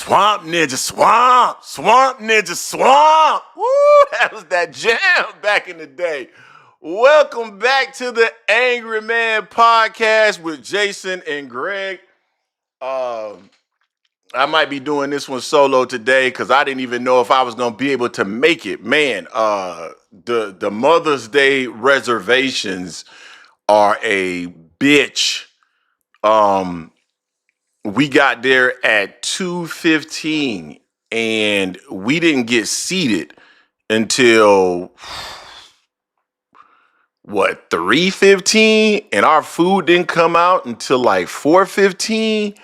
Swamp Ninja, Swamp Ninja, Swamp. Woo, that was that jam back in the day. Welcome back to the Angry Man Podcast with Jason and Greg. I might be doing this one solo today because I didn't even know if I was going to be able to make it. Man, the Mother's Day reservations are a bitch. We got there at 2:15 and we didn't get seated until 3:15, and our food didn't come out until like 4:15.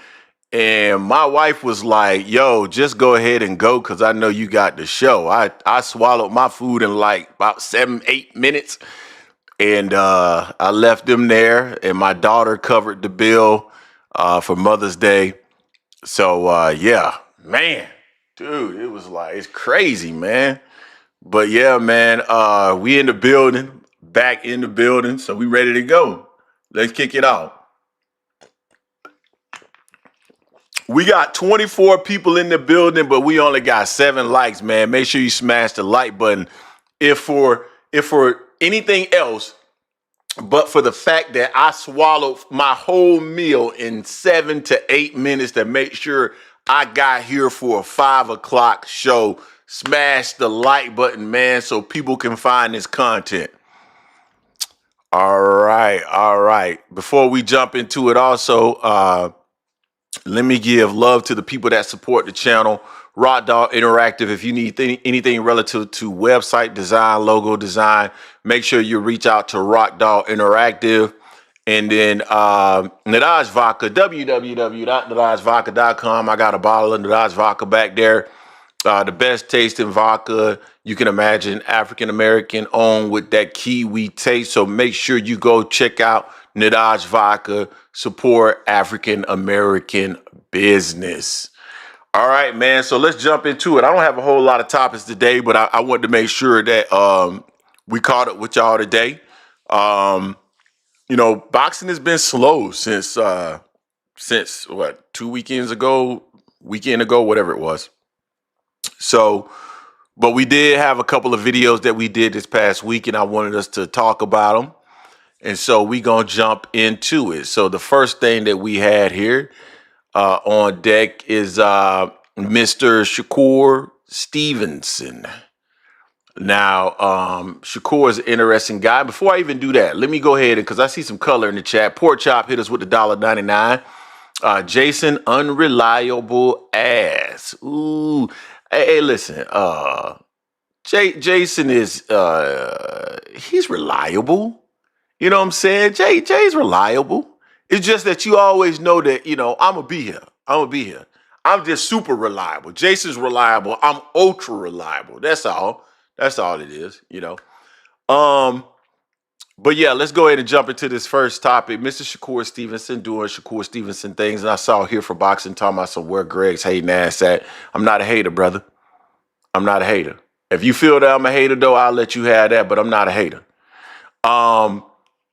And my wife was like, yo, just go ahead and go because I know you got the show. I swallowed my food in like about 7-8 minutes, and I left them there, and my daughter covered the bill for Mother's Day. So, yeah, man, dude, it was like, it's crazy, man. But yeah, man, we in the building, back in the building. So we ready to go. Let's kick it off. We got 24 people in the building, but we only got 7 likes, man. Make sure you smash the like button. If for anything else, but for the fact that I swallowed my whole meal in 7 to 8 minutes to make sure I got here for a 5 o'clock show, smash the like button, man, so people can find this content. All right. Before we jump into it also, let me give love to the people that support the channel. Rock Dog Interactive. If you need anything relative to website design, logo design, make sure you reach out to Rock Dog Interactive. And then Nadaj Vodka, www.nadajvodka.com. I got a bottle of Nadaj Vodka back there. The best tasting vodka you can imagine, African-American owned with that Kiwi taste. So make sure you go check out Nadaj Vodka, support African-American business. All right, man. So let's jump into it. I don't have a whole lot of topics today, but I wanted to make sure that we caught up with y'all today. Boxing has been slow since 2 weekend ago, whatever it was. So, but we did have a couple of videos that we did this past week, and I wanted us to talk about them. And so we gonna jump into it. So the first thing that we had here on deck is Mr. Shakur Stevenson. Now, Shakur is an interesting guy. Before I even do that, let me go ahead, because I see some color in the chat. Pork Chop hit us with the $1.99. Jason, unreliable ass. Ooh, hey, listen. Jason is he's reliable. You know what I'm saying? Jay's reliable. It's just that you always know that, I'm going to be here. I'm just super reliable. Jason's reliable. I'm ultra reliable. That's all. That's all it is, But yeah, let's go ahead and jump into this first topic. Mr. Shakur Stevenson doing Shakur Stevenson things. And I saw here for boxing talking about where Greg's hating ass at. I'm not a hater, brother. I'm not a hater. If you feel that I'm a hater, though, I'll let you have that, but I'm not a hater.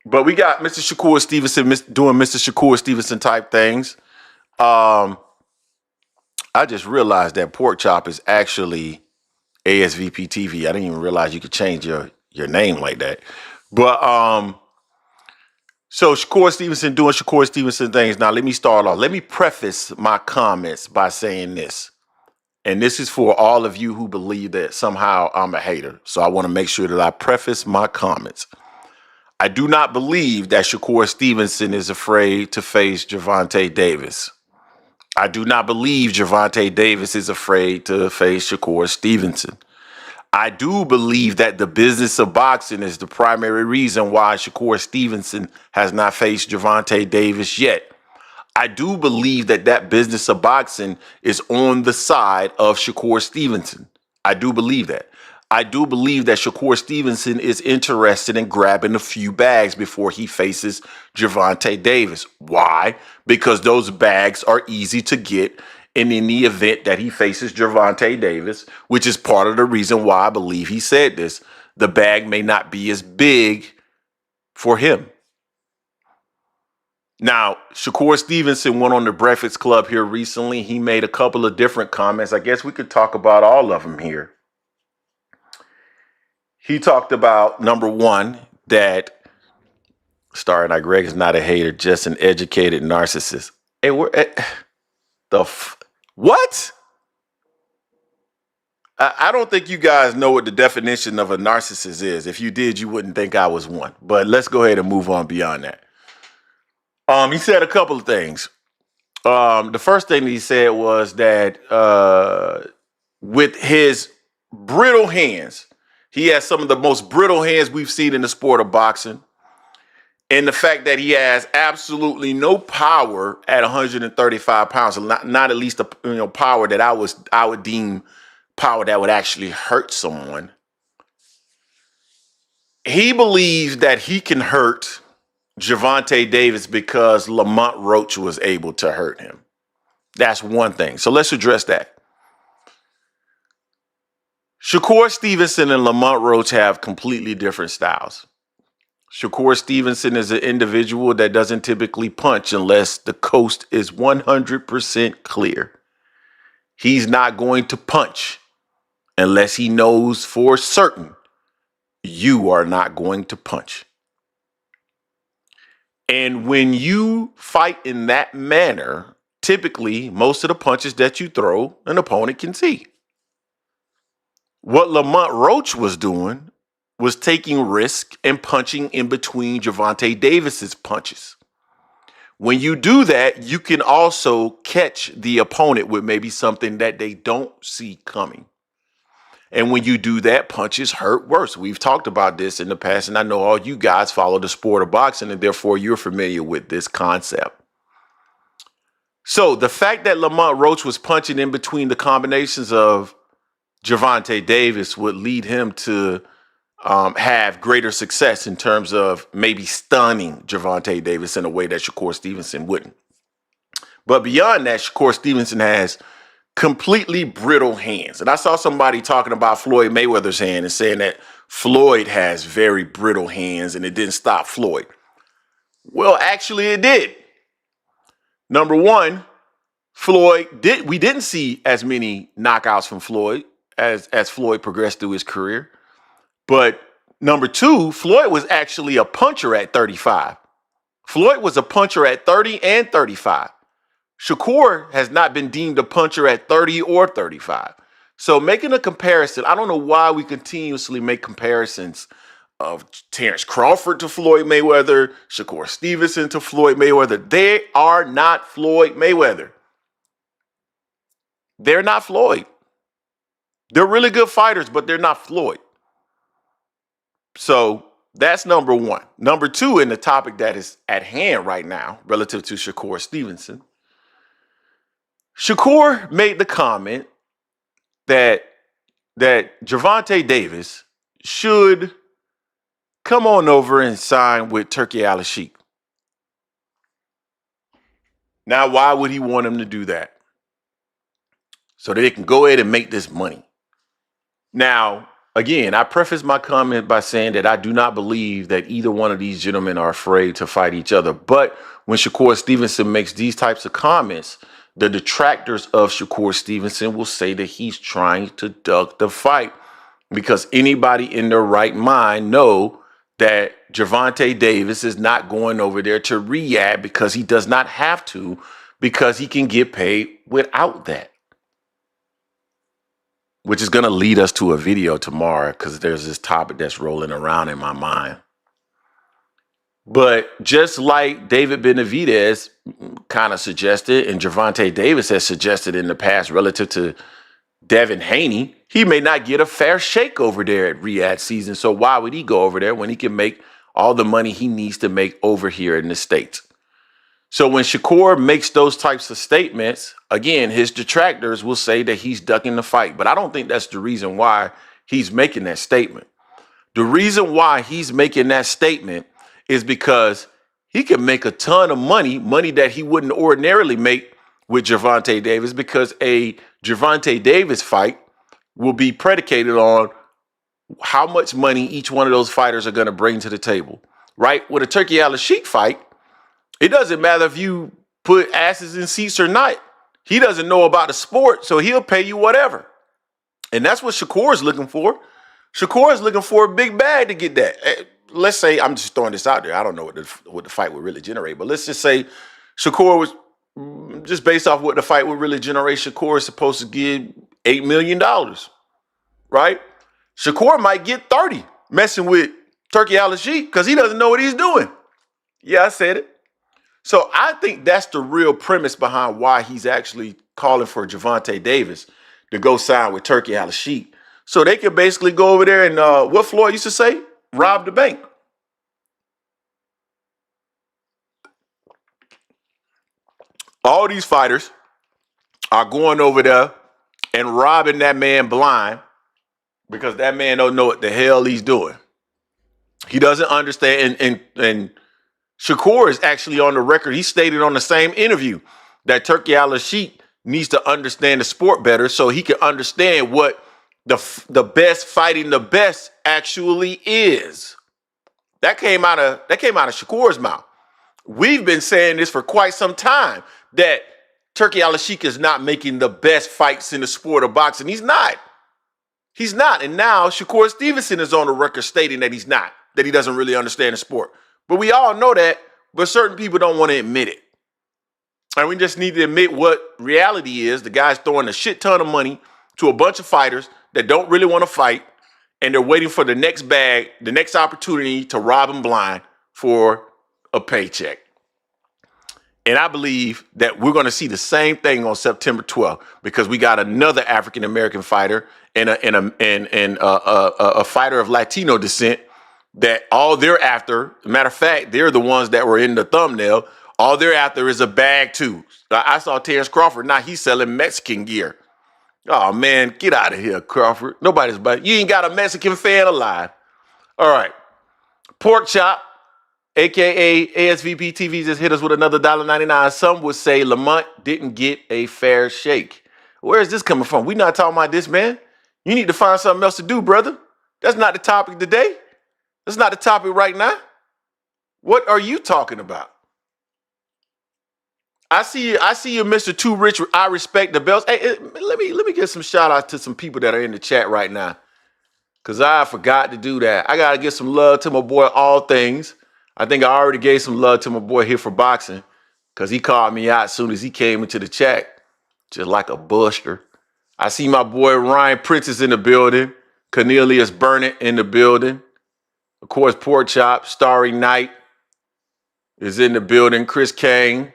But we got Mr. Shakur Stevenson doing Mr. Shakur Stevenson type things. I just realized that Pork Chop is actually ASVP TV. I didn't even realize you could change your name like that. But so Shakur Stevenson doing Shakur Stevenson things. Now let me start off. Let me preface my comments by saying this. And this is for all of you who believe that somehow I'm a hater. So I want to make sure that I preface my comments. I do not believe that Shakur Stevenson is afraid to face Gervonta Davis. I do not believe Gervonta Davis is afraid to face Shakur Stevenson. I do believe that the business of boxing is the primary reason why Shakur Stevenson has not faced Gervonta Davis yet. I do believe that business of boxing is on the side of Shakur Stevenson. I do believe that. I do believe that Shakur Stevenson is interested in grabbing a few bags before he faces Gervonta Davis. Why? Because those bags are easy to get, and in the event that he faces Gervonta Davis, which is part of the reason why I believe he said this, the bag may not be as big for him. Now, Shakur Stevenson went on the Breakfast Club here recently. He made a couple of different comments. I guess we could talk about all of them here. He talked about, number one, that Star Night Greg is not a hater, just an educated narcissist. Hey, we're what? I don't think you guys know what the definition of a narcissist is. If you did, you wouldn't think I was one. But let's go ahead and move on beyond that. He said a couple of things. The first thing he said was that with his brittle hands, he has some of the most brittle hands we've seen in the sport of boxing. And the fact that he has absolutely no power at 135 pounds, not at least the power that I would deem power that would actually hurt someone. He believes that he can hurt Gervonta Davis because Lamont Roach was able to hurt him. That's one thing. So let's address that. Shakur Stevenson and Lamont Roach have completely different styles. Shakur Stevenson is an individual that doesn't typically punch unless the coast is 100% clear. He's not going to punch unless he knows for certain you are not going to punch. And when you fight in that manner, typically most of the punches that you throw, an opponent can see. What Lamont Roach was doing was taking risk and punching in between Gervonta Davis's punches. When you do that, you can also catch the opponent with maybe something that they don't see coming. And when you do that, punches hurt worse. We've talked about this in the past, and I know all you guys follow the sport of boxing, and therefore you're familiar with this concept. So the fact that Lamont Roach was punching in between the combinations of Gervonta Davis would lead him to have greater success in terms of maybe stunning Gervonta Davis in a way that Shakur Stevenson wouldn't. But beyond that, Shakur Stevenson has completely brittle hands. And I saw somebody talking about Floyd Mayweather's hand and saying that Floyd has very brittle hands and it didn't stop Floyd. Well, actually it did. Number one, we didn't see as many knockouts from Floyd as Floyd progressed through his career. But number two, Floyd was actually a puncher at 35. Floyd was a puncher at 30 and 35. Shakur has not been deemed a puncher at 30 or 35. So making a comparison, I don't know why we continuously make comparisons of Terence Crawford to Floyd Mayweather, Shakur Stevenson to Floyd Mayweather. They are not Floyd Mayweather. They're not Floyd. They're really good fighters, but they're not Floyd. So that's number one. Number two, in the topic that is at hand right now, relative to Shakur Stevenson, Shakur made the comment that Gervonta Davis should come on over and sign with Turki Alalshikh. Now, why would he want him to do that? So that they can go ahead and make this money. Now, again, I preface my comment by saying that I do not believe that either one of these gentlemen are afraid to fight each other. But when Shakur Stevenson makes these types of comments, the detractors of Shakur Stevenson will say that he's trying to duck the fight, because anybody in their right mind know that Gervonta Davis is not going over there to Riyadh because he does not have to, because he can get paid without that. Which is going to lead us to a video tomorrow, because there's this topic that's rolling around in my mind. But just like David Benavidez kind of suggested, and Gervonta Davis has suggested in the past relative to Devin Haney, he may not get a fair shake over there at Riyadh season. So why would he go over there when he can make all the money he needs to make over here in the States? So when Shakur makes those types of statements, again, his detractors will say that he's ducking the fight. But I don't think that's the reason why he's making that statement. The reason why he's making that statement is because he can make a ton of money that he wouldn't ordinarily make with Gervonta Davis, because a Gervonta Davis fight will be predicated on how much money each one of those fighters are going to bring to the table, right? With a Turki Alalshikh fight, It doesn't matter if you put asses in seats or not. He doesn't know about the sport, so he'll pay you whatever. And that's what Shakur is looking for. Shakur is looking for a big bag to get that. Let's say, I'm just throwing this out there. I don't know what the fight would really generate, but let's just say Shakur was, just based off what the fight would really generate, Shakur is supposed to get $8 million, right? Shakur might get 30 messing with Turki Alalshikh because he doesn't know what he's doing. Yeah, I said it. So I think that's the real premise behind why he's actually calling for Gervonta Davis to go sign with Turki Alalshikh. So they can basically go over there and, what Floyd used to say, rob the bank. All these fighters are going over there and robbing that man blind because that man don't know what the hell he's doing. He doesn't understand. And Shakur is actually on the record. He stated on the same interview that Turki Alalshikh needs to understand the sport better so he can understand what the best fighting the best actually is. That came out of Shakur's mouth. We've been saying this for quite some time that Turki Alalshikh is not making the best fights in the sport of boxing. He's not. He's not. And now Shakur Stevenson is on the record stating that he's not, that he doesn't really understand the sport. But we all know that, but certain people don't want to admit it. And we just need to admit what reality is. The guy's throwing a shit ton of money to a bunch of fighters that don't really want to fight, and they're waiting for the next bag, the next opportunity to rob him blind for a paycheck. And I believe that we're going to see the same thing on September 12th because we got another African American fighter and a fighter of Latino descent that all they're after. Matter of fact, they're the ones that were in the thumbnail. All they're after is a bag too. I saw Terence Crawford. Now he's selling Mexican gear. Oh man, get out of here, Crawford. Nobody's buying. You ain't got a Mexican fan alive. All right, Pork Chop, aka ASVP TV, just hit us with another $1.99. Some would say Lamont didn't get a fair shake. Where is this coming from? We not talking about this, man. You need to find something else to do, brother. That's not the topic today. That's not the topic right now. What are you talking about? I see you, Mr. Too Rich. I respect the belts. Hey, let me get some shout outs to some people that are in the chat right now. Cause I forgot to do that. I gotta give some love to my boy All Things. I think I already gave some love to my boy Here for Boxing. Cause he called me out as soon as he came into the chat. Just like a buster. I see my boy Ryan Prince is in the building. Cornelius Burnett in the building. Of course, Pork Chop, Starry Night is in the building. Chris Kane,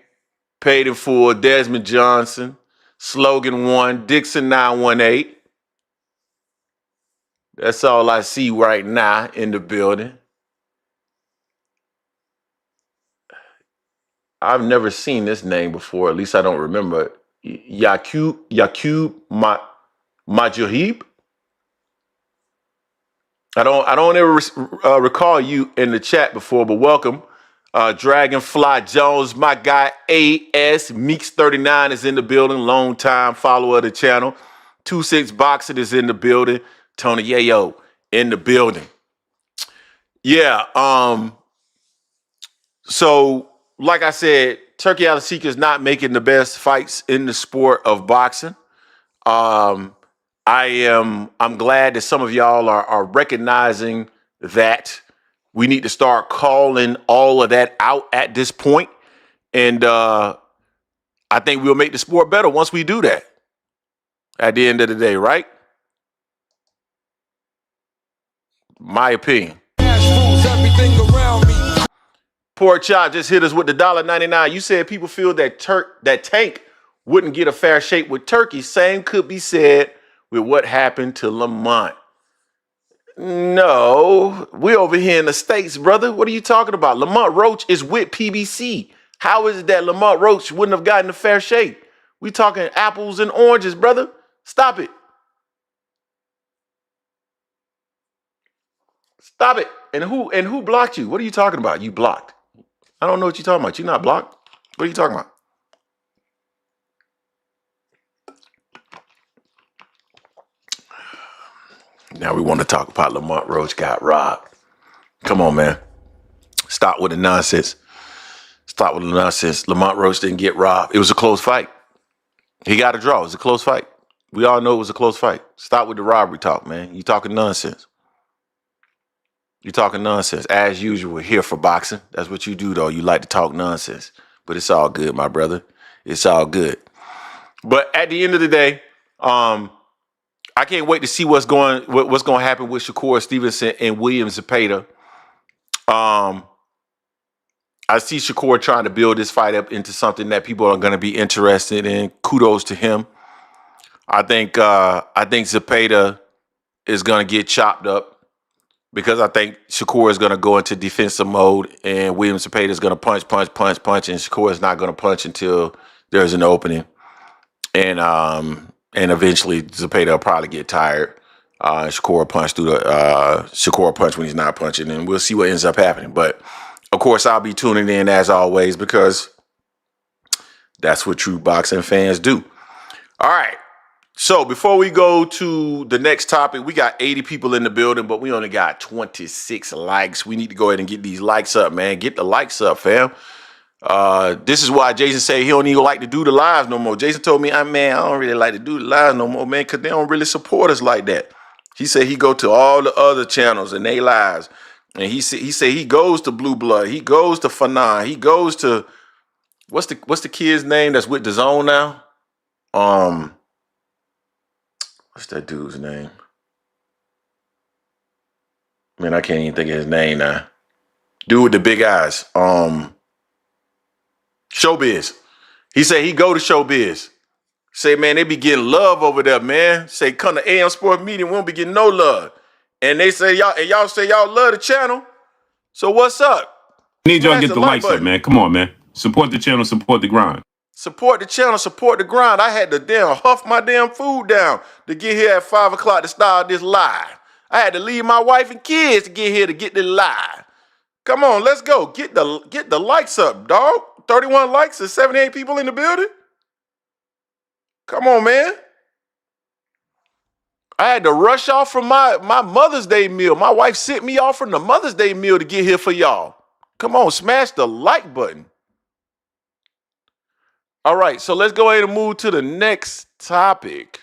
Paid in Full, Desmond Johnson, Slogan 1, Dixon 918. That's all I see right now in the building. I've never seen this name before. At least I don't remember. Yakub Majahib. I don't ever recall you in the chat before, but welcome. Dragonfly Jones, my guy AS Meeks 39 is in the building. Long time follower of the channel. 26 Boxing is in the building. Tony Yayo in the building. Yeah. So like I said, Turki Alalshikh is not making the best fights in the sport of boxing. I'm glad that some of y'all are recognizing that we need to start calling all of that out at this point. And I think we'll make the sport better once we do that at the end of the day, right? My opinion. Poor Chop just hit us with the $1.99. You said people feel that Tank wouldn't get a fair shake with Turkey. Same could be said with what happened to Lamont. No, we're over here in the States, brother. What are you talking about? Lamont Roach is with PBC. How is it that Lamont Roach wouldn't have gotten a fair shake? We talking apples and oranges, brother. Stop it. Stop it. And who blocked you? What are you talking about? You blocked. I don't know what you're talking about. You're not blocked. What are you talking about? Now we want to talk about Lamont Roach got robbed. Come on, man. Stop with the nonsense. Stop with the nonsense. Lamont Roach didn't get robbed. It was a close fight. He got a draw. It was a close fight. We all know it was a close fight. Stop with the robbery talk, man. You talking nonsense. You talking nonsense. As usual, we're here for boxing. That's what you do, though. You like to talk nonsense. But it's all good, my brother. It's all good. But at the end of the day, I can't wait to see what's going to happen with Shakur Stevenson and William Zepeda. I see Shakur trying to build this fight up into something that people are going to be interested in. Kudos to him. I think Zepeda is going to get chopped up because I think Shakur is going to go into defensive mode and William Zepeda is going to punch, and Shakur is not going to punch until there's an opening. And eventually Zepeda will probably get tired. Shakur punch when he's not punching, and we'll see what ends up happening. But of course, I'll be tuning in as always because that's what true boxing fans do. All right. So before we go to the next topic, we got 80 people in the building, but we only got 26 likes. We need to go ahead and get these likes up, man. Get the likes up, fam. This is why Jason said he don't even like to do the lives no more. Jason told me, man, I don't really like to do the lives no more, man, because they don't really support us like that. He said he go to all the other channels and they lives. And he said he goes to Blue Blood. He goes to Fanon. He goes to what's the kid's name that's with the Zone now? What's that dude's name? Man, I can't even think of his name now. Dude with the big eyes. Showbiz. He said he go to Showbiz. Say, man, they be getting love over there, man. Say, come to AM Sports Media, we won't be getting no love. And they say y'all say y'all love the channel. So what's up? Need y'all to get the likes up, man. Come on, man. Support the channel, support the grind. Support the channel, support the grind. I had to huff my damn food down to get here at 5 o'clock to start this live. I had to leave my wife and kids to get here to get this live. Come on, let's go. Get the likes up, dog. 31 likes and 78 people in the building. Come on, man. I had to rush off from my Mother's Day meal. My wife sent me off from the Mother's Day meal to get here for y'all. Come on, smash the like button. All right, so let's go ahead and move to the next topic.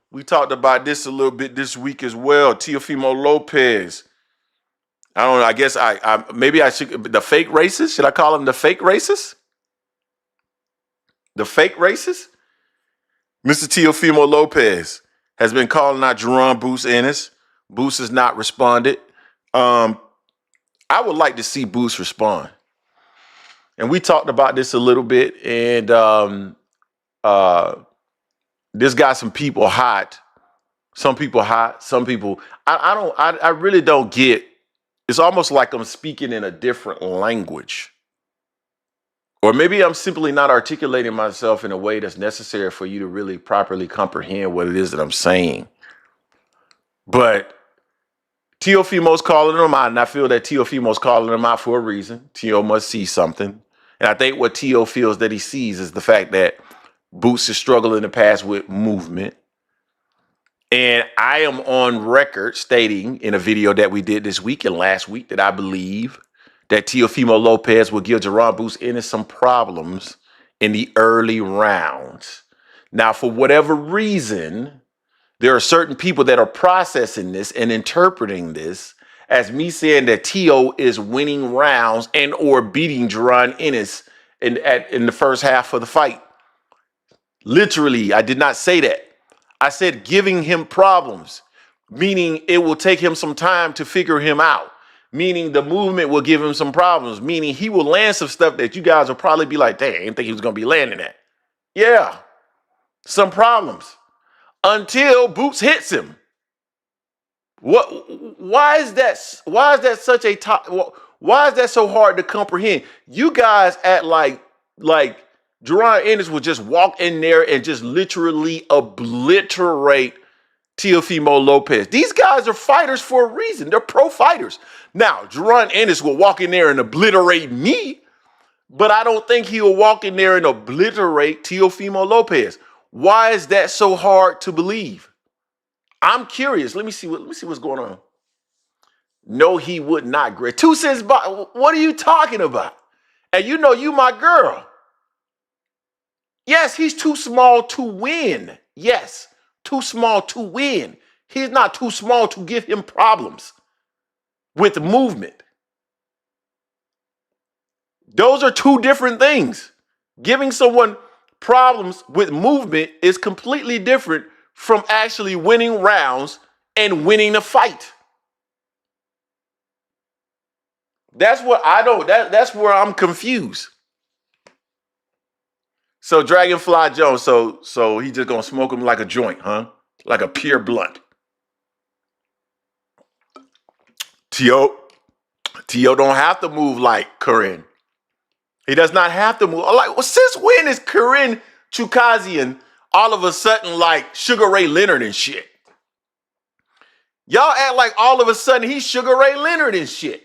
We talked about this a little bit this week as well. Teofimo Lopez. I don't know. I guess maybe I should, the fake racist. Should I call him the fake racist? The fake racist? Mr. Teofimo Lopez has been calling out Jaron Boots Ennis. Boots has not responded. I would like to see Boots respond. And we talked about this a little bit, and this got some people hot. Some people hot. Some people I really don't get. It's almost like I'm speaking in a different language. Or maybe I'm simply not articulating myself in a way that's necessary for you to really properly comprehend what it is that I'm saying. But Teofimo's calling him out, and I feel that Teofimo's calling him out for a reason. Teo must see something. And I think what Teo feels that he sees is the fact that Boots has struggled in the past with movement. And I am on record stating in a video that we did this week and last week that I believe that Teofimo Lopez will give Jaron Boots Ennis some problems in the early rounds. Now, for whatever reason, there are certain people that are processing this and interpreting this as me saying that Teo is winning rounds and or beating Jaron Ennis in the first half of the fight. Literally, I did not say that. I said giving him problems, meaning it will take him some time to figure him out. Meaning the movement will give him some problems, meaning he will land some stuff that you guys will probably be like, dang, I didn't think he was going to be landing that. Yeah, some problems until Boots hits him. Why is that such a top? Why is that so hard to comprehend? You guys act like Jaron Ennis would just walk in there and just literally obliterate Teofimo Lopez. These guys are fighters for a reason. They're pro fighters. Now, Jaron Ennis will walk in there and obliterate me, but I don't think he'll walk in there and obliterate Teofimo Lopez. Why is that so hard to believe? I'm curious. Let me see what's going on. No, he would not, Greg. 2 cents. What are you talking about? And you know you my girl. Yes, he's too small to win. Yes, too small to win. He's not too small to give him problems with movement. Those are two different things. Giving someone problems with movement is completely different from actually winning rounds and winning a fight. That's what I don't, that's where I'm confused. So Dragonfly Jones, so he just gonna smoke him like a joint, huh? Like a pure blunt. Teo don't have to move like Corinne. He does not have to move. Like, well, since when is Corinne Chukazian all of a sudden like Sugar Ray Leonard and shit? Y'all act like all of a sudden he's Sugar Ray Leonard and shit.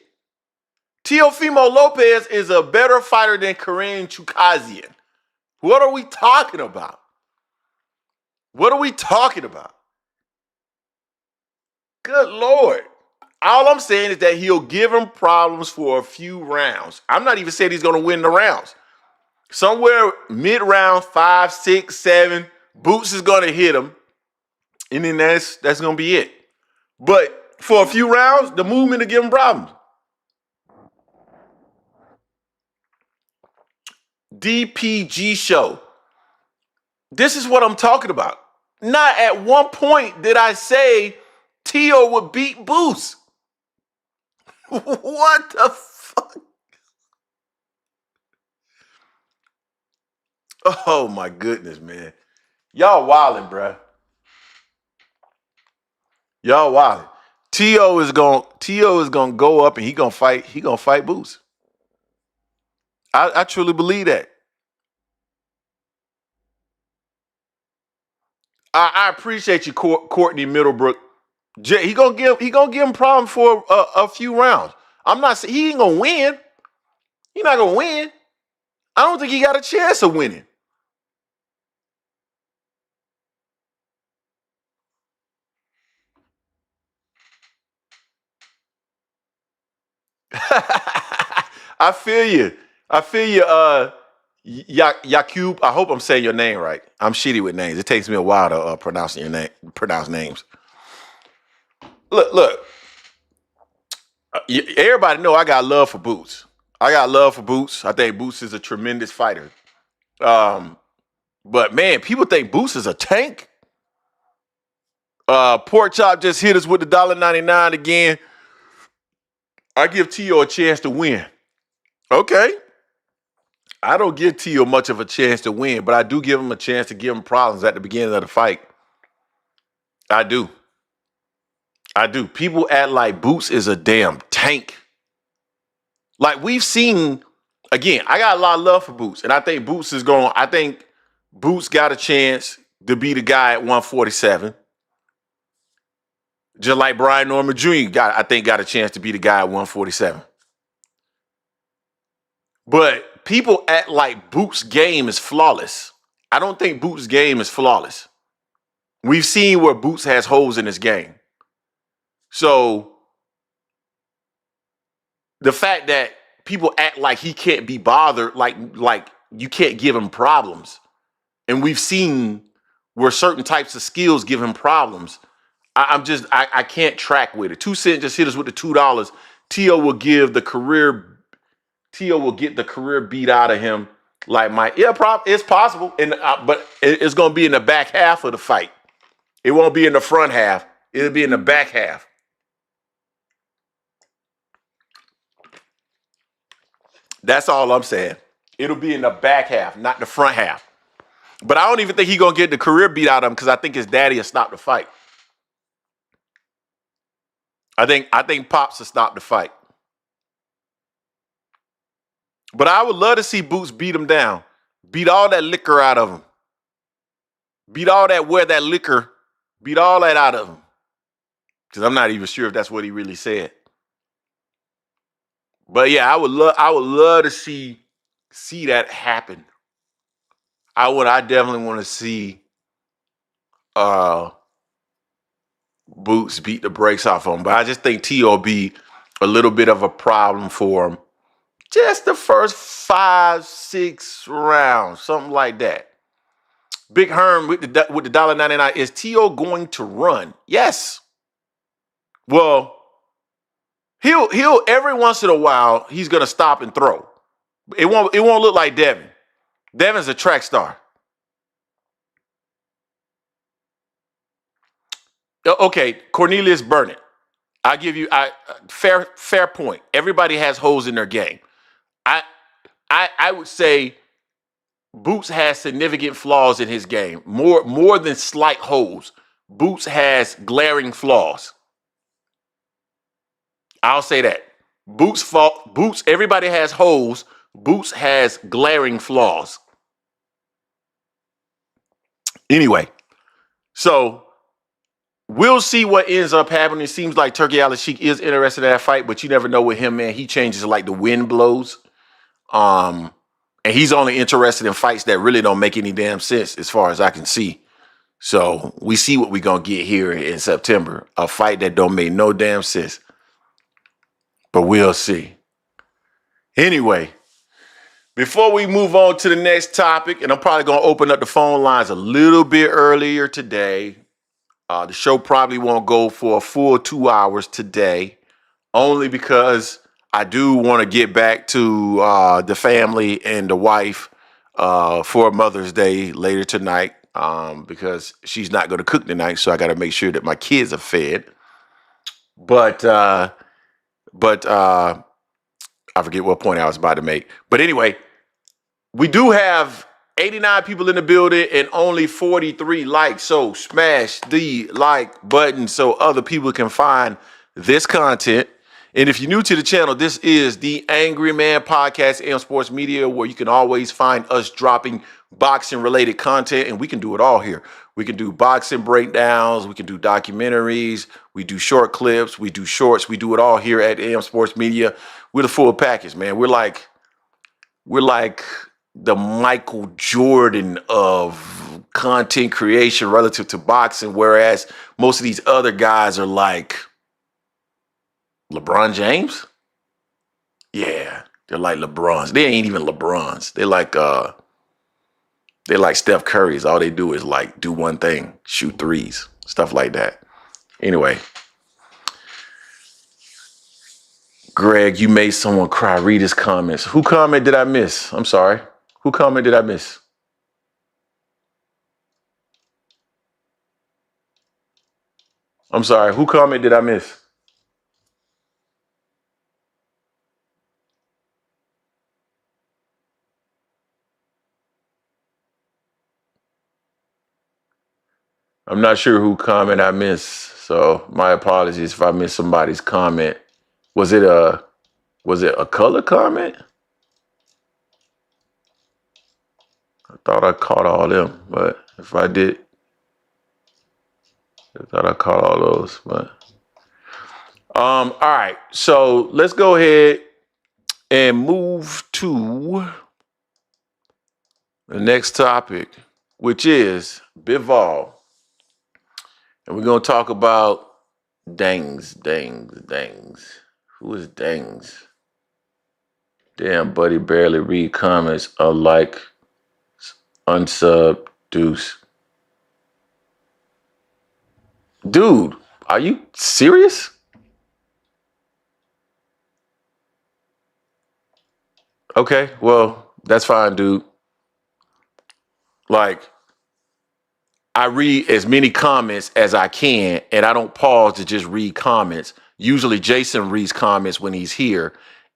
Teofimo Lopez is a better fighter than Corinne Chukazian. What are we talking about? What are we talking about? Good Lord. All I'm saying is that he'll give him problems for a few rounds. I'm not even saying he's going to win the rounds. Somewhere mid-round, 5, 6, 7, Boots is going to hit him. And then that's going to be it. But for a few rounds, the movement will give him problems. DPG show. This is what I'm talking about. Not at one point did I say Teo would beat Boots. What the fuck? Oh my goodness, man. Y'all wildin', bruh. Y'all wildin'. Teo is gonna go up and he gonna fight Boots. I truly believe that. I appreciate you, Courtney Middlebrook. He gonna give him problem for a few rounds. I'm not saying he ain't gonna win. He not gonna win. I don't think he got a chance of winning. I feel you. Yakub. I hope I'm saying your name right. I'm shitty with names. It takes me a while to pronounce names. Look. Everybody know I got love for Boots. I think Boots is a tremendous fighter. But man, people think Boots is a tank. Pork Chop just hit us with the $1.99 again. I give Teo a chance to win. Okay. I don't give Teo much of a chance to win, but I do give him a chance to give him problems at the beginning of the fight. I do. People act like Boots is a damn tank. Like we've seen, again, I got a lot of love for Boots, and I think Boots got a chance to be the guy at 147. Just like Brian Norman Jr. got a chance to be the guy at 147. But people act like Boots' game is flawless. I don't think Boots' game is flawless. We've seen where Boots has holes in his game. So the fact that people act like he can't be bothered, like you can't give him problems. And we've seen where certain types of skills give him problems. I can't track with it. 2 Cent just hit us with the $2. Teo will get the career beat out of him. It's possible, but it's gonna be in the back half of the fight. It won't be in the front half. It'll be in the back half. That's all I'm saying. It'll be in the back half, not the front half. But I don't even think he's gonna get the career beat out of him because I think his daddy will stop the fight. I think Pops will stop the fight. But I would love to see Boots beat him down. Beat all that liquor out of him. Beat all that out of him. Because I'm not even sure if that's what he really said. But yeah, I would love to see that happen. I definitely want to see Boots beat the brakes off him. But I just think T will be a little bit of a problem for him Just the first 5, 6 rounds, something like that. Big Herm with the $1.99. Is T.O. going to run? Yes. Well, he'll every once in a while he's gonna stop and throw. It won't look like Devin. Devin's a track star. Okay, Cornelius Burnett. I give you fair point. Everybody has holes in their game. I would say Boots has significant flaws in his game. More than slight holes. Boots has glaring flaws. I'll say that. Boots, everybody has holes. Boots has glaring flaws. Anyway, so we'll see what ends up happening. It seems like Turki Alalshikh is interested in that fight, but you never know with him, man. He changes like the wind blows. And he's only interested in fights that really don't make any damn sense as far as I can see. So we see what we're going to get here in September. A fight that don't make no damn sense. But we'll see. Anyway, before we move on to the next topic, and I'm probably going to open up the phone lines a little bit earlier today. The show probably won't go for a full 2 hours today, only because I do want to get back to the family and the wife for Mother's Day later tonight because she's not going to cook tonight, so I got to make sure that my kids are fed. But I forget what point I was about to make. But anyway, we do have 89 people in the building and only 43 likes. So smash the like button so other people can find this content. And if you're new to the channel, this is the Angry Man Podcast and Sports Media, where you can always find us dropping boxing related content, and we can do it all here. We can do boxing breakdowns, we can do documentaries, we do short clips, we do shorts, we do it all here at AM Sports Media. We're the full package, man. We're like the Michael Jordan of content creation relative to boxing, whereas most of these other guys are like LeBron James. Yeah, they're like LeBrons. They ain't even LeBrons. They're like Steph Curry's. All they do is like do one thing, shoot threes, stuff like that. Anyway, Greg, you made someone cry. Read his comments. Who comment did I miss? I'm sorry. Who comment did I miss? I'm sorry. Who comment did I miss? I'm not sure who comment I missed, so my apologies if I missed somebody's comment. Was it a color comment? I thought I caught all them, but if I did, I thought I caught all those. But all right, so let's go ahead and move to the next topic, which is Bivol. And we're going to talk about Dangs. Who is Dangs? Damn, buddy, barely read comments. Like unsub Deuce. Dude, are you serious? Okay, well, that's fine, dude. Like, I read as many comments as I can, and I don't pause to just read comments. Usually Jason reads comments when he's here,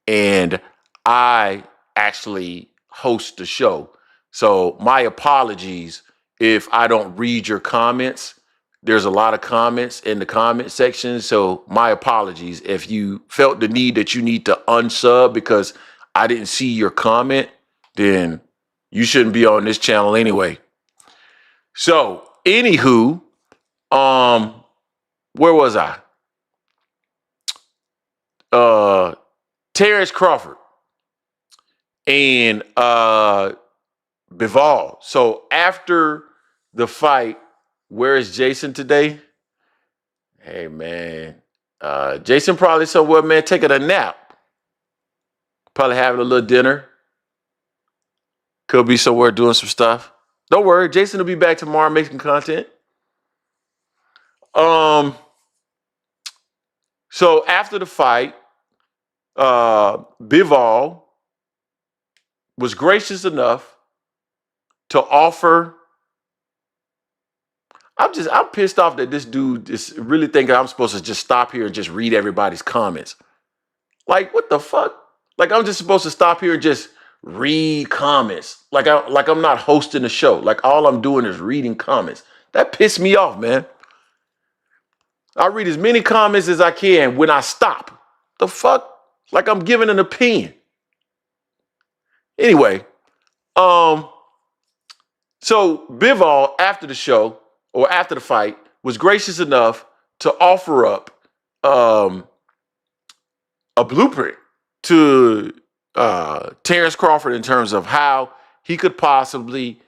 and I actually host the show. So my apologies if I don't read your comments. There's a lot of comments in the comment section, so my apologies if you felt the need that you need to unsub because I didn't see your comment, then you shouldn't be on this channel anyway. So, anywho, where was I? Terence Crawford and Bivol. So after the fight, where is Jason today? Hey man, Jason probably somewhere, man, taking a nap. Probably having a little dinner. Could be somewhere doing some stuff. Don't worry, Jason will be back tomorrow making content. So after the fight, Bivol was gracious enough to offer. I'm pissed off that this dude is really thinking I'm supposed to just stop here and just read everybody's comments. Like, what the fuck? Like, I'm just supposed to stop here and just read comments. Like I'm not hosting the show. Like, all I'm doing is reading comments. That pissed me off, man. I read as many comments as I can when I stop. The fuck? Like I'm giving an opinion. Anyway, so Bivol, after the show or after the fight, was gracious enough to offer up a blueprint to Terence Crawford in terms of how he could possibly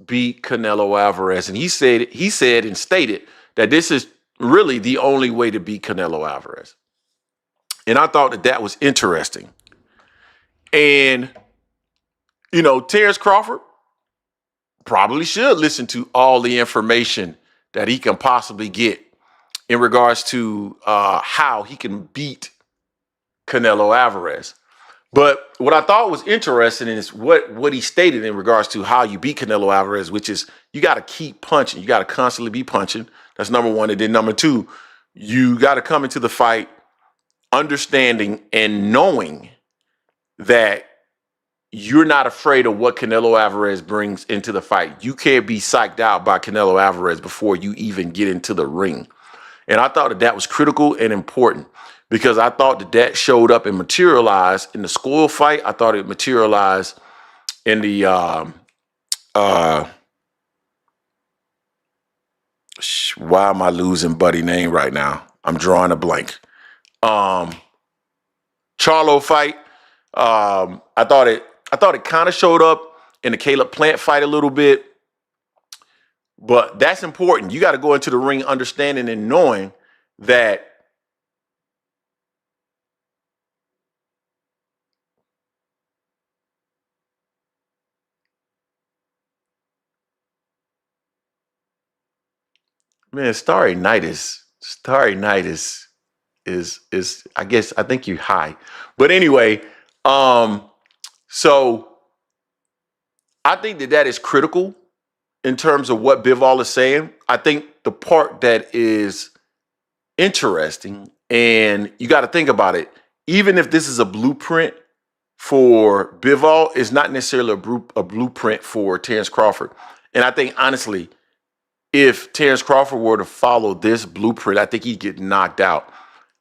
beat Canelo Alvarez. And he said and stated that this is really the only way to beat Canelo Alvarez. And I thought that was interesting. And, you know, Terence Crawford probably should listen to all the information that he can possibly get in regards to how he can beat Canelo Alvarez. But what I thought was interesting is what he stated in regards to how you beat Canelo Alvarez, which is you got to keep punching. You got to constantly be punching. That's number one. And then number two, you got to come into the fight understanding and knowing that you're not afraid of what Canelo Alvarez brings into the fight. You can't be psyched out by Canelo Alvarez before you even get into the ring. And I thought that was critical and important because I thought that showed up and materialized in the School fight. I thought it materialized in the why am I losing Buddy name right now? I'm drawing a blank. Charlo fight. I thought it kind of showed up in the Caleb Plant fight a little bit. But that's important. You got to go into the ring understanding and knowing that man, Starry Night is I guess I think you're high. But anyway, so I think that is critical in terms of what Bivol is saying. I think the part that is interesting, and you got to think about it, even if this is a blueprint for Bivol, is not necessarily a blueprint for Terence Crawford. And I think, honestly, if Terence Crawford were to follow this blueprint, I think he'd get knocked out.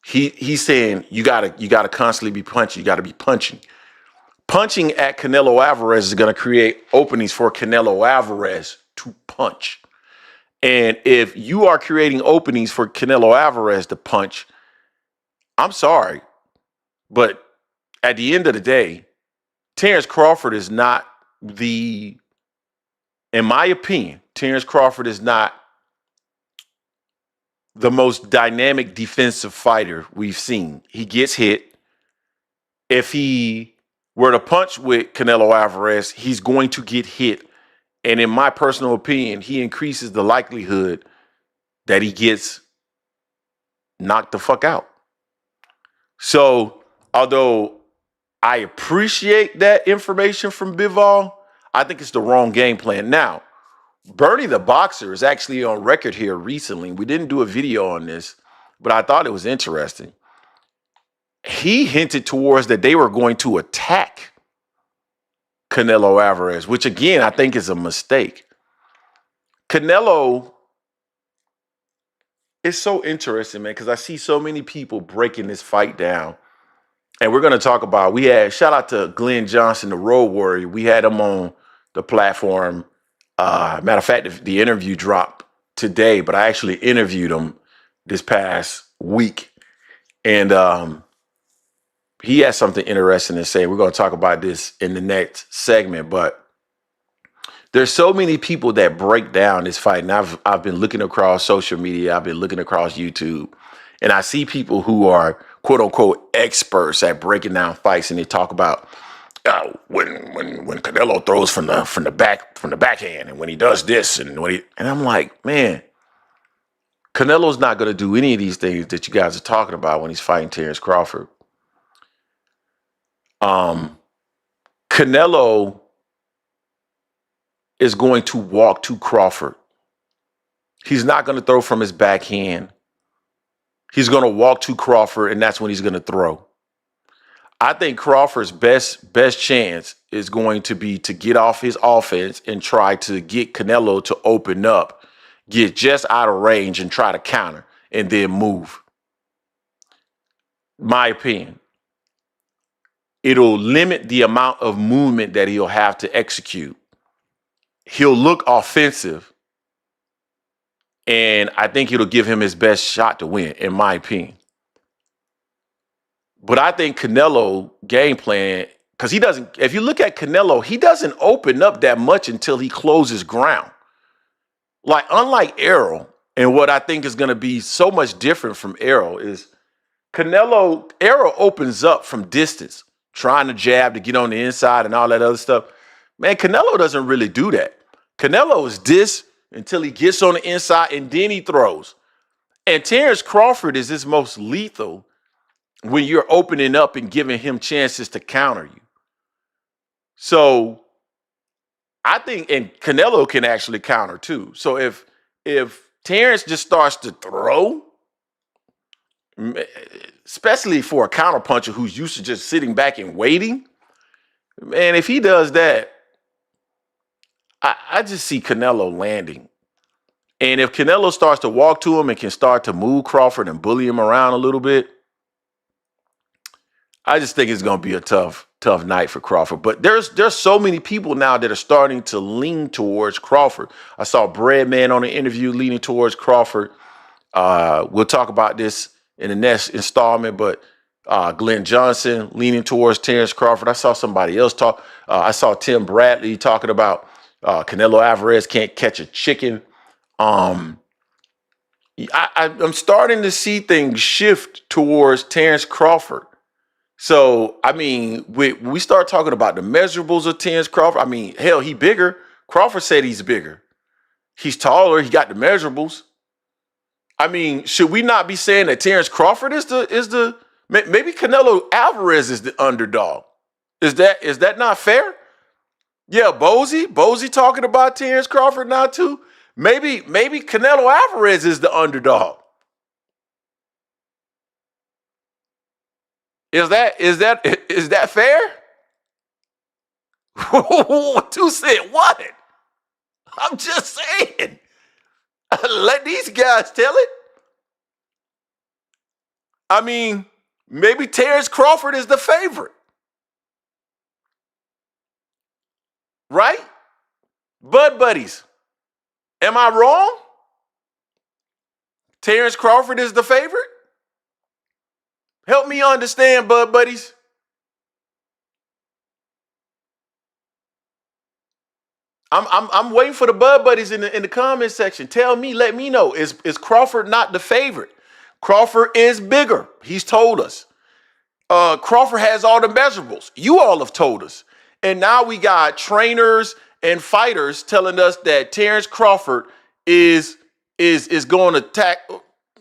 He's saying you gotta constantly be punching. You got to be punching. Punching at Canelo Alvarez is going to create openings for Canelo Alvarez to punch. And if you are creating openings for Canelo Alvarez to punch, I'm sorry, but at the end of the day, Terence Crawford is not in my opinion, Terence Crawford is not the most dynamic defensive fighter we've seen. He gets hit. If he were to punch with Canelo Alvarez, he's going to get hit. And in my personal opinion, he increases the likelihood that he gets knocked the fuck out. So, although I appreciate that information from Bivol, I think it's the wrong game plan. Now, Bernie the Boxer is actually on record here recently. We didn't do a video on this, but I thought it was interesting. He hinted towards that they were going to attack Canelo Alvarez, which again, I think is a mistake. Canelo is so interesting, man, because I see so many people breaking this fight down. And we're going to talk about, shout out to Glenn Johnson, the Road Warrior. We had him on the platform. Matter of fact, the interview dropped today, but I actually interviewed him this past week. And he has something interesting to say. We're going to talk about this in the next segment, but there's so many people that break down this fight. And I've been looking across social media. I've been looking across YouTube, and I see people who are quote unquote experts at breaking down fights, and they talk about when Canelo throws from the backhand, and when he does this, and I'm like, man, Canelo's not going to do any of these things that you guys are talking about when he's fighting Terence Crawford. Canelo is going to walk to Crawford. He's not going to throw from his backhand. He's going to walk to Crawford, and that's when he's going to throw. I think Crawford's best chance is going to be to get off his offense and try to get Canelo to open up, get just out of range and try to counter and then move. My opinion. It'll limit the amount of movement that he'll have to execute. He'll look offensive, and I think it'll give him his best shot to win, in my opinion. But I think Canelo game plan, because he doesn't, if you look at Canelo, he doesn't open up that much until he closes ground. Like, unlike Errol, and what I think is going to be so much different from Errol is Errol opens up from distance, trying to jab to get on the inside and all that other stuff. Man, Canelo doesn't really do that. Canelo is this until he gets on the inside and then he throws. And Terence Crawford is his most lethal when you're opening up and giving him chances to counter you. So I think, and Canelo can actually counter too. So if Terence just starts to throw, especially for a counterpuncher who's used to just sitting back and waiting, man, if he does that, I just see Canelo landing. And if Canelo starts to walk to him and can start to move Crawford and bully him around a little bit, I just think it's going to be a tough night for Crawford. But there's so many people now that are starting to lean towards Crawford. I saw Breadman on the interview leaning towards Crawford. We'll talk about this in the next installment, but Glenn Johnson leaning towards Terence Crawford. I saw somebody else talk. I saw Tim Bradley talking about Canelo Alvarez can't catch a chicken. I'm starting to see things shift towards Terence Crawford. So, I mean, we start talking about the measurables of Terence Crawford. I mean, hell, he bigger. Crawford said he's bigger. He's taller. He got the measurables. I mean, should we not be saying that Terence Crawford is the maybe Canelo Alvarez is the underdog? Is that not fair? Yeah, Bozy talking about Terence Crawford now too. Maybe Canelo Alvarez is the underdog. Is that fair? Two said what? I'm just saying. Let these guys tell it. I mean, maybe Terence Crawford is the favorite. Right? Bud buddies. Am I wrong? Terence Crawford is the favorite? Help me understand, bud buddies. I'm waiting for the bud buddies in the comment section. Tell me, let me know. Is Crawford not the favorite? Crawford is bigger. He's told us. Crawford has all the measurables. You all have told us. And now we got trainers and fighters telling us that Terence Crawford is going to attack.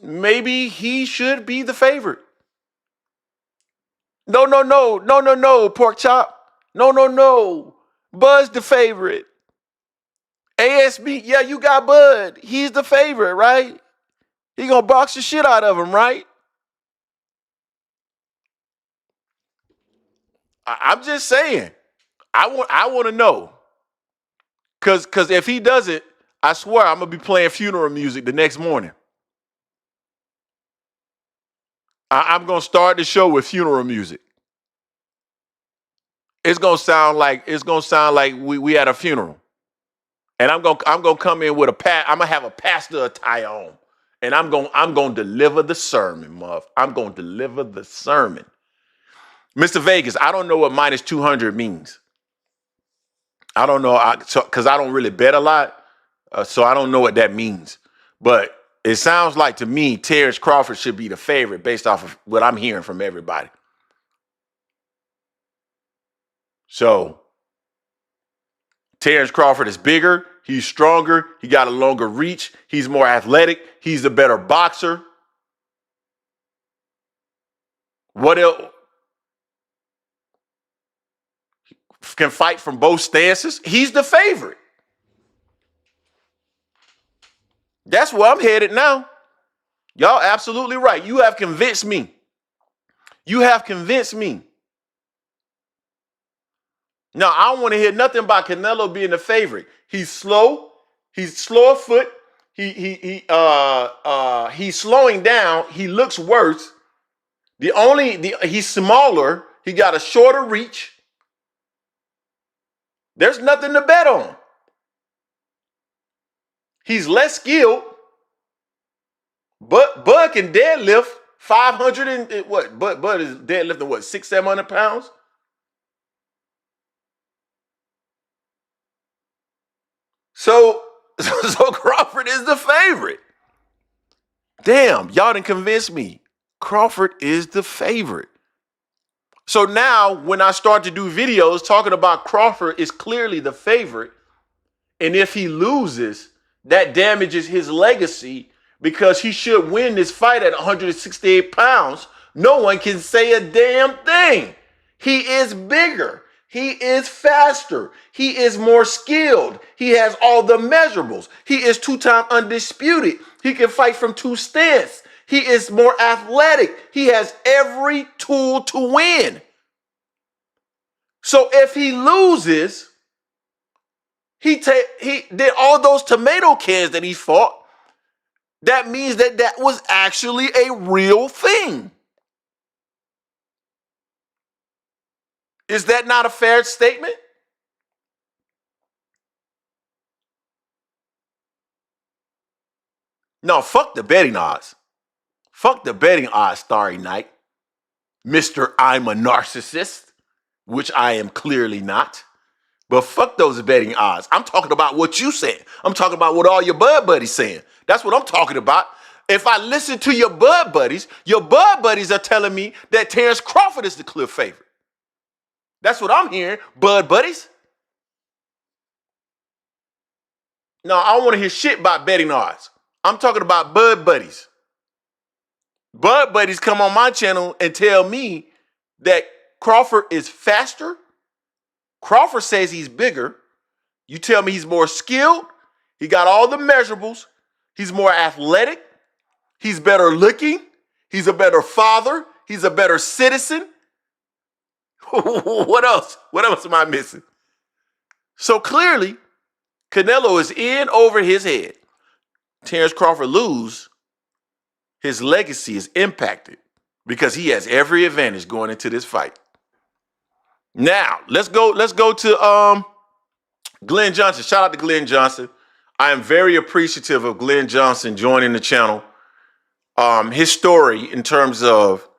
Maybe he should be the favorite. No, pork chop. No. Bud's the favorite. ASB, yeah, you got Bud. He's the favorite, right? He gonna box the shit out of him, right? I'm just saying. I want to know. Cause if he doesn't, I swear I'm gonna be playing funeral music the next morning. I'm gonna start the show with funeral music. It's gonna sound like we at a funeral. And I'm gonna come in with I'm gonna have a pastor attire on. And I'm gonna deliver the sermon, muff. I'm gonna deliver the sermon. Mr. Vegas, I don't know what minus 200 means. I don't know, because I don't really bet a lot, so I don't know what that means. But it sounds like to me Terence Crawford should be the favorite based off of what I'm hearing from everybody. So Terence Crawford is bigger, he's stronger, he got a longer reach, he's more athletic, he's a better boxer. What else? Can fight from both stances. He's the favorite. That's where I'm headed now. Y'all absolutely right. You have convinced me. You have convinced me. Now, I don't want to hear nothing about Canelo being the favorite. He's slow. He's slow of foot. He's slowing down. He looks worse. He's smaller. He got a shorter reach. There's nothing to bet on. He's less skilled. But Bud can deadlift 500 and what? Bud is deadlifting what, 600-700 pounds? So Crawford is the favorite. Damn, y'all didn't convince me. Crawford is the favorite. So now when I start to do videos talking about Crawford is clearly the favorite, and if he loses, that damages his legacy because he should win this fight at 168 pounds. No one can say a damn thing. He is bigger. He is faster. He is more skilled. He has all the measurables. He is two-time undisputed. He can fight from two stances. He is more athletic. He has every tool to win. So if he loses, he did all those tomato cans that he fought. That means that was actually a real thing. Is that not a fair statement? No, fuck the betting odds. Fuck the betting odds, Starry Night. Mr. I'm a narcissist, which I am clearly not. But fuck those betting odds. I'm talking about what you said. I'm talking about what all your bud buddies saying. That's what I'm talking about. If I listen to your bud buddies are telling me that Terence Crawford is the clear favorite. That's what I'm hearing, bud buddies. No, I don't want to hear shit about betting odds. I'm talking about bud buddies. Bud buddies come on my channel and tell me that Crawford is faster. Crawford says he's bigger. You tell me he's more skilled. He got all the measurables. He's more athletic. He's better looking. He's a better father. He's a better citizen. What else? What else am I missing? So clearly, Canelo is in over his head. Terence Crawford lose, his legacy is impacted because he has every advantage going into this fight. Now, let's go to Glenn Johnson. Shout out to Glenn Johnson. I am very appreciative of Glenn Johnson joining the channel. His story in terms of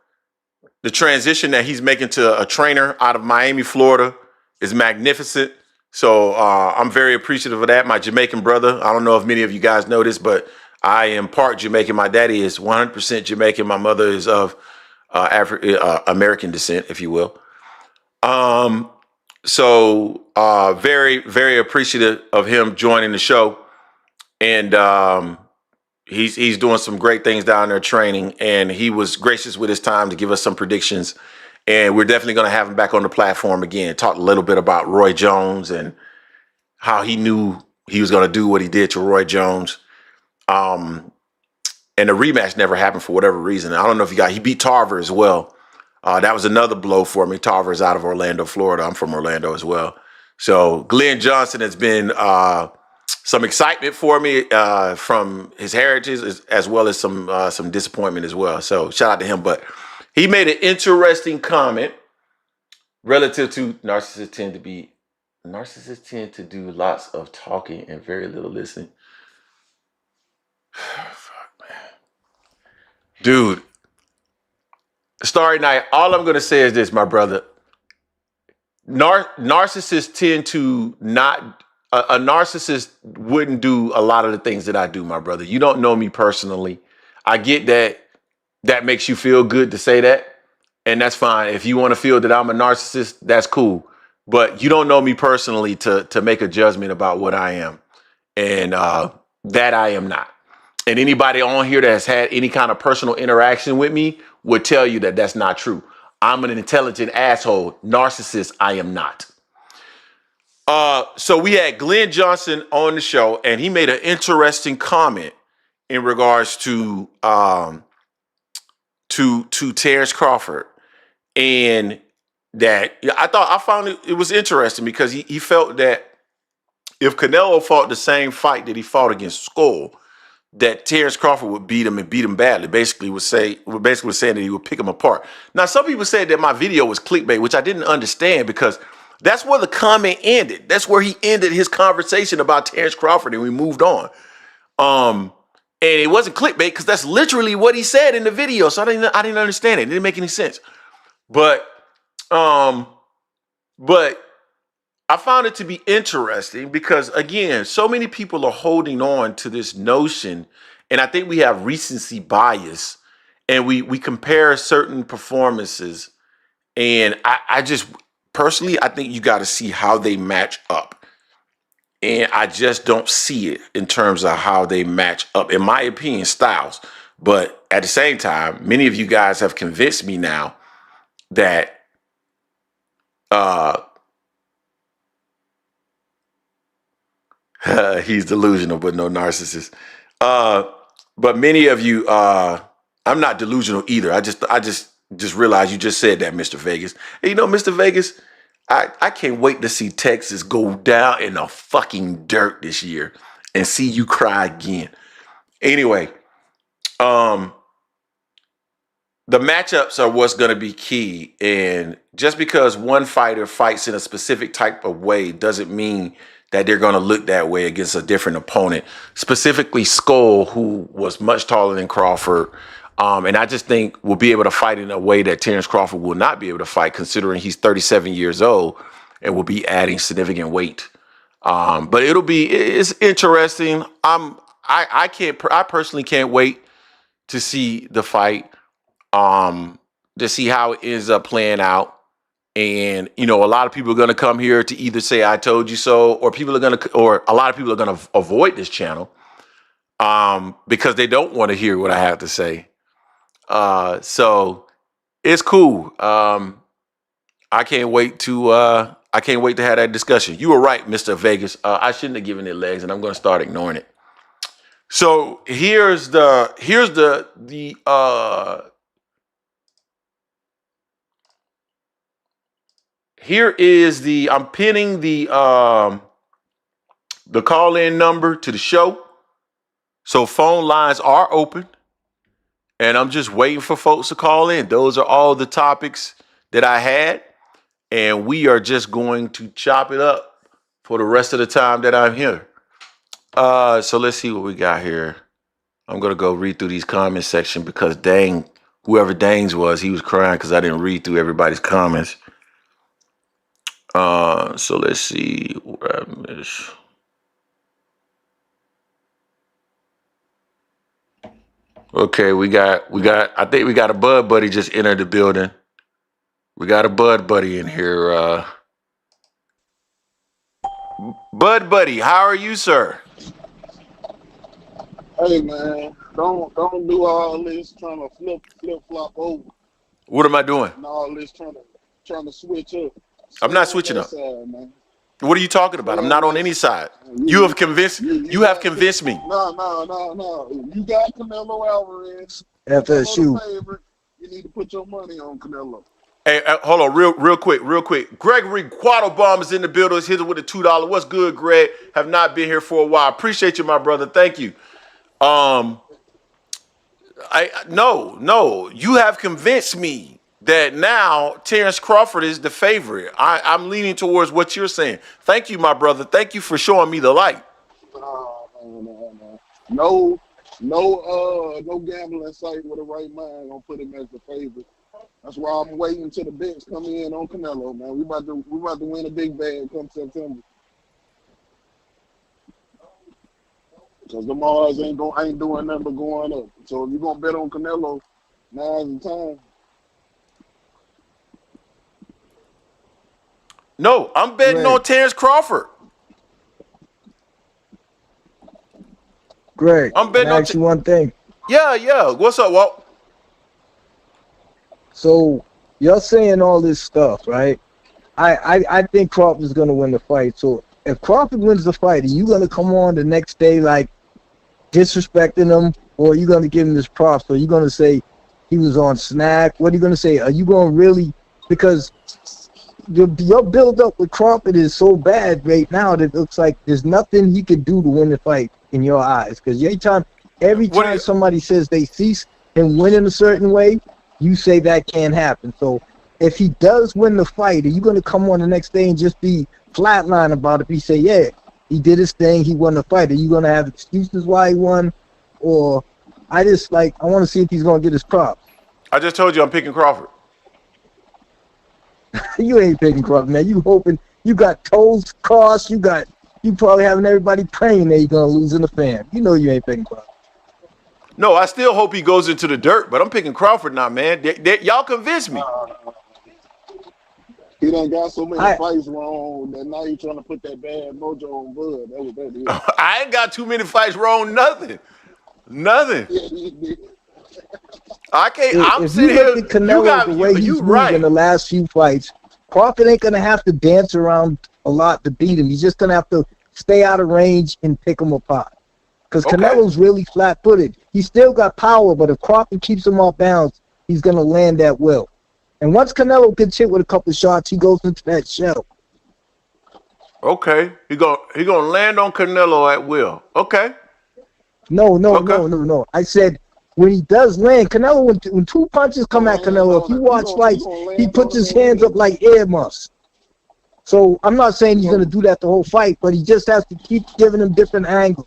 the transition that he's making to a trainer out of Miami, Florida is magnificent. So I'm very appreciative of that. My Jamaican brother, I don't know if many of you guys know this, but I am part Jamaican. My daddy is 100% Jamaican. My mother is of American descent, if you will. So very, very appreciative of him joining the show. And he's doing some great things down there training. And he was gracious with his time to give us some predictions. And we're definitely going to have him back on the platform again. Talk a little bit about Roy Jones and how he knew he was going to do what he did to Roy Jones. And the rematch never happened for whatever reason. I don't know if he beat Tarver as well. That was another blow for me. Tarver is out of Orlando, Florida. I'm from Orlando as well. So Glenn Johnson has been some excitement for me from his heritage as well as some disappointment as well. So shout out to him. But he made an interesting comment relative to narcissists tend to do lots of talking and very little listening. Fuck, man. Dude, Starry Night, all I'm going to say is this, my brother. Narcissists tend to not A narcissist wouldn't do a lot of the things that I do, my brother. You don't know me personally. I get that makes you feel good to say that, and that's fine. If you want to feel that I'm a narcissist, that's cool. But you don't know me personally to make a judgment about what I am, and that I am not. And anybody on here that has had any kind of personal interaction with me would tell you that that's not true. I'm an intelligent asshole. Narcissist, I am not. So we had Glenn Johnson on the show, and he made an interesting comment in regards to Terence Crawford, and that I found it was interesting because he felt that if Canelo fought the same fight that he fought against Skull, that Terence Crawford would beat him and beat him badly. Basically was saying that he would pick him apart. Now, some people said that my video was clickbait, which I didn't understand because that's where the comment ended. That's where he ended his conversation about Terence Crawford, and we moved on. And it wasn't clickbait because that's literally what he said in the video. So I didn't understand it. It didn't make any sense. But I found it to be interesting because, again, so many people are holding on to this notion, and I think we have recency bias, and we compare certain performances, and I just personally, I think you got to see how they match up, and I just don't see it in terms of how they match up, in my opinion, styles. But at the same time, many of you guys have convinced me now that he's delusional, but no narcissist. But many of you, I'm not delusional either. I just realized you just said that, Mr. Vegas. And Mr. Vegas, I can't wait to see Texas go down in the fucking dirt this year and see you cry again. Anyway, the matchups are what's going to be key. And just because one fighter fights in a specific type of way doesn't mean that they're going to look that way against a different opponent. Specifically, Skull, who was much taller than Crawford. And I just think will be able to fight in a way that Terence Crawford will not be able to fight, considering he's 37 years old and will be adding significant weight. But it's interesting. I personally can't wait to see the fight. To see how it ends up playing out. And, a lot of people are going to come here to either say, I told you so, or a lot of people are going to avoid this channel, because they don't want to hear what I have to say. So it's cool. I can't wait to have that discussion. You were right, Mr. Vegas. I shouldn't have given it legs, and I'm going to start ignoring it. So here is I'm pinning the call-in number to the show. So phone lines are open, and I'm just waiting for folks to call in. Those are all the topics that I had, and we are just going to chop it up for the rest of the time that I'm here. So let's see what we got here. I'm going to go read through these comment section because whoever Danes was, he was crying because I didn't read through everybody's comments. So let's see where I miss. Okay, I think we got a Bud Buddy just entered the building. We got a Bud Buddy in here. Bud Buddy, how are you, sir? Hey man, don't do all this trying to flip flop over. What am I doing? And all this trying to switch up. I'm not switching up. Side, man. What are you talking about? I'm not on any side. You have convinced me. No. You got Canelo Alvarez. FSU. Favorite. You need to put your money on Canelo. Hey, hold on, real quick. Gregory Quattlebaum is in the building. He's here with a $2. What's good, Greg? Have not been here for a while. Appreciate you, my brother. Thank you. No. You have convinced me that now Terence Crawford is the favorite. I'm leaning towards what you're saying. Thank you, my brother. Thank you for showing me the light. No gambling site with a right mind gonna put him as the favorite. That's why I'm waiting till the bets come in on Canelo, man. We about to win a big bag come September. Because the Mars ain't doing nothing but going up. So if you're gonna bet on Canelo, now's the time. No, I'm betting on Terence Crawford. Greg, I'm betting can I on. ask you one thing? Yeah. What's up, Walt? So you're saying all this stuff, right? I think Crawford's gonna win the fight. So if Crawford wins the fight, are you gonna come on the next day like disrespecting him, or are you gonna give him this props? Or are you gonna say he was on snack? What are you gonna say? Are you gonna really, because your build up with Crawford is so bad right now that it looks like there's nothing he could do to win the fight in your eyes. Because every time somebody says they see him winning a certain way, you say that can't happen. So if he does win the fight, are you going to come on the next day and just be flatline about it? You say, yeah, he did his thing, he won the fight. Are you going to have excuses why he won? Or I want to see if he's going to get his props. I just told you I'm picking Crawford. You ain't picking Crawford, man. You hoping, you got toes crossed, you probably having everybody praying that you're going to lose in the fam. You know you ain't picking Crawford. No, I still hope he goes into the dirt, but I'm picking Crawford now, man. Y'all convinced me. He done got so many fights wrong that now he's trying to put that bad mojo on Bud. That was that. I ain't got too many fights wrong, nothing. I can't. I'm sitting here. If you look at Canelo, the way he's moved in the last few fights, Crawford ain't gonna have to dance around a lot to beat him. He's just gonna have to stay out of range and pick him apart. Because Canelo's really flat-footed. He's still got power, but if Crawford keeps him off balance, he's gonna land at will. And once Canelo gets hit with a couple of shots, he goes into that shell. Okay, he gonna land on Canelo at will. Okay. No. I said when he does land, Canelo, when two punches come at Canelo, if you watch fights, he puts his hands up like earmuffs. So I'm not saying he's gonna do that the whole fight, but he just has to keep giving him different angles.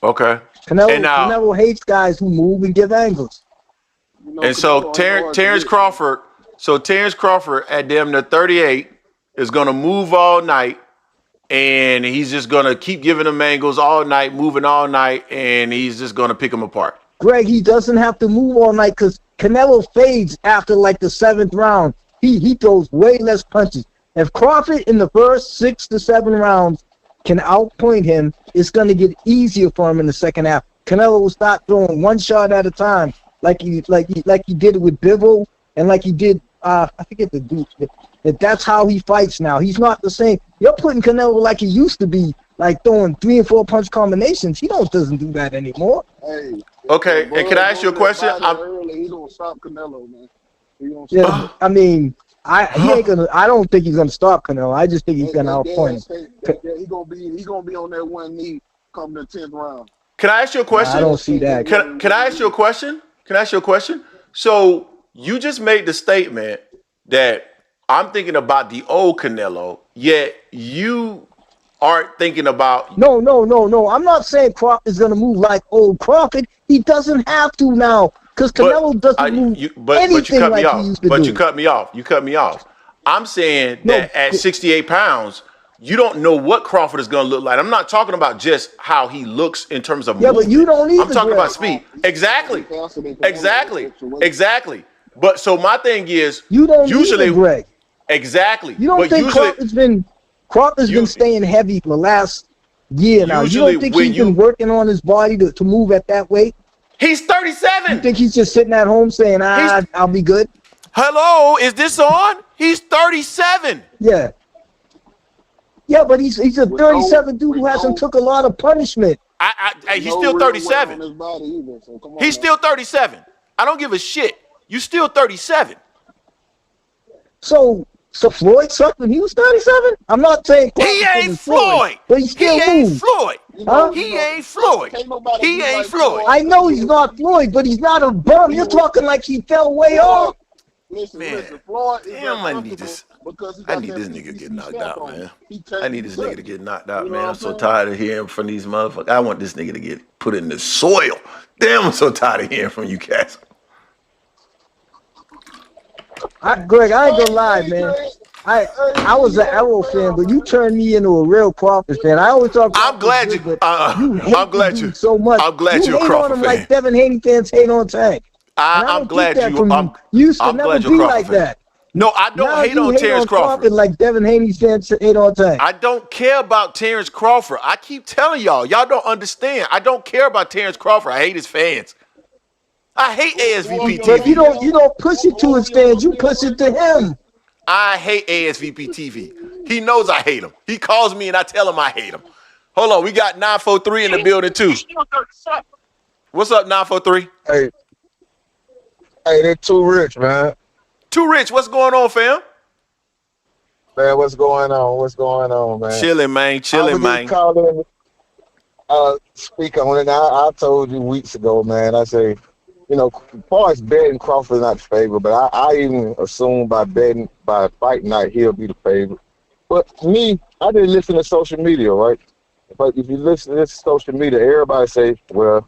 Okay. Canelo hates guys who move and give angles. And so Terence Crawford. So Terence Crawford at damn near 38 is gonna move all night, and he's just gonna keep giving them angles all night, moving all night, and he's just gonna pick them apart. Greg, he doesn't have to move all night because Canelo fades after like the 7th round. He throws way less punches. If Crawford in the first 6 to 7 rounds can outpoint him, it's gonna get easier for him in the second half. Canelo will start throwing one shot at a time, like he did it with Bivol, and like he did. I forget the dude. That's how he fights now. He's not the same. You're putting Canelo like he used to be, like throwing 3 and 4 punch combinations. He doesn't do that anymore. Hey, okay, and can I ask you a question? He gonna stop Canelo, man. I mean, I don't think he's gonna stop Canelo. I just think he's gonna outpoint him. He gonna be on that one knee come the 10th round. Can I ask you a question? I don't see that. Can I ask you a question? So you just made the statement that I'm thinking about the old Canelo, yet you aren't thinking about. No. I'm not saying Crawford is gonna move like old Crawford. He doesn't have to now because Canelo doesn't move anything like he used to do. But you cut me off. I'm saying that at 68 pounds, you don't know what Crawford is going to look like. I'm not talking about just how he looks in terms of movement. But you don't either. I'm talking about speed. Exactly. But so my thing is, you don't usually, Greg. Exactly. You don't think Crawford's been staying heavy for the last year now? You don't think he's been working on his body to move at that weight? He's 37. You think he's just sitting at home saying, I'll be good? Hello, is this on? He's 37. Yeah. Yeah, but he's a 37 dude who hasn't took a lot of punishment. He's still 37. He's still 37. I don't give a shit. You still 37. So Floyd sucked when he was 37? I'm not saying he ain't Floyd, but he still moves. He ain't Floyd. He ain't Floyd. I know he's not Floyd, but he's not a bum. You're talking like he fell way off. Listen, Floyd is I need this nigga to get knocked out, man. I need this nigga to get knocked out, man. I'm so tired of hearing from these motherfuckers. I want this nigga to get put in the soil. Damn, I'm so tired of hearing from you cats. Greg, I ain't gonna lie, man. I was an Arrow fan, but you turned me into a real Crawford fan. I always thought I'm Crawford glad was you. good, but you hate I'm glad the you. dude so much. I'm glad You you're a hate on Crawford him fan. like Devin Haney fans hate on Tank. And I I'm don't get glad that you. from you. You used to I'm never glad you're a be Crawford like fan. that. No, I don't Now hate you on hate Terence on Crawford. like Devin Haney fans hate on Tank. I don't care about Terence Crawford. I keep telling y'all. Y'all don't understand. I don't care about Terence Crawford. I hate his fans. I hate ASVP But you TV. don't push it to his fans. You push it to him. I hate ASVP TV. He knows I hate him. He calls me and I tell him I hate him. Hold on, we got 943 in the building too. What's up, 943? Hey, they're too rich, man. Too Rich, what's going on, fam? Man, what's going on? What's going on, man? Chilling, man. I Chilling, was just man. calling, speak on it. I told you weeks ago, man. I say, as far as betting, Crawford's not the favorite, but I even assume by fight night, he'll be the favorite. But me, I didn't listen to social media, right? But if you listen to social media, everybody say, well,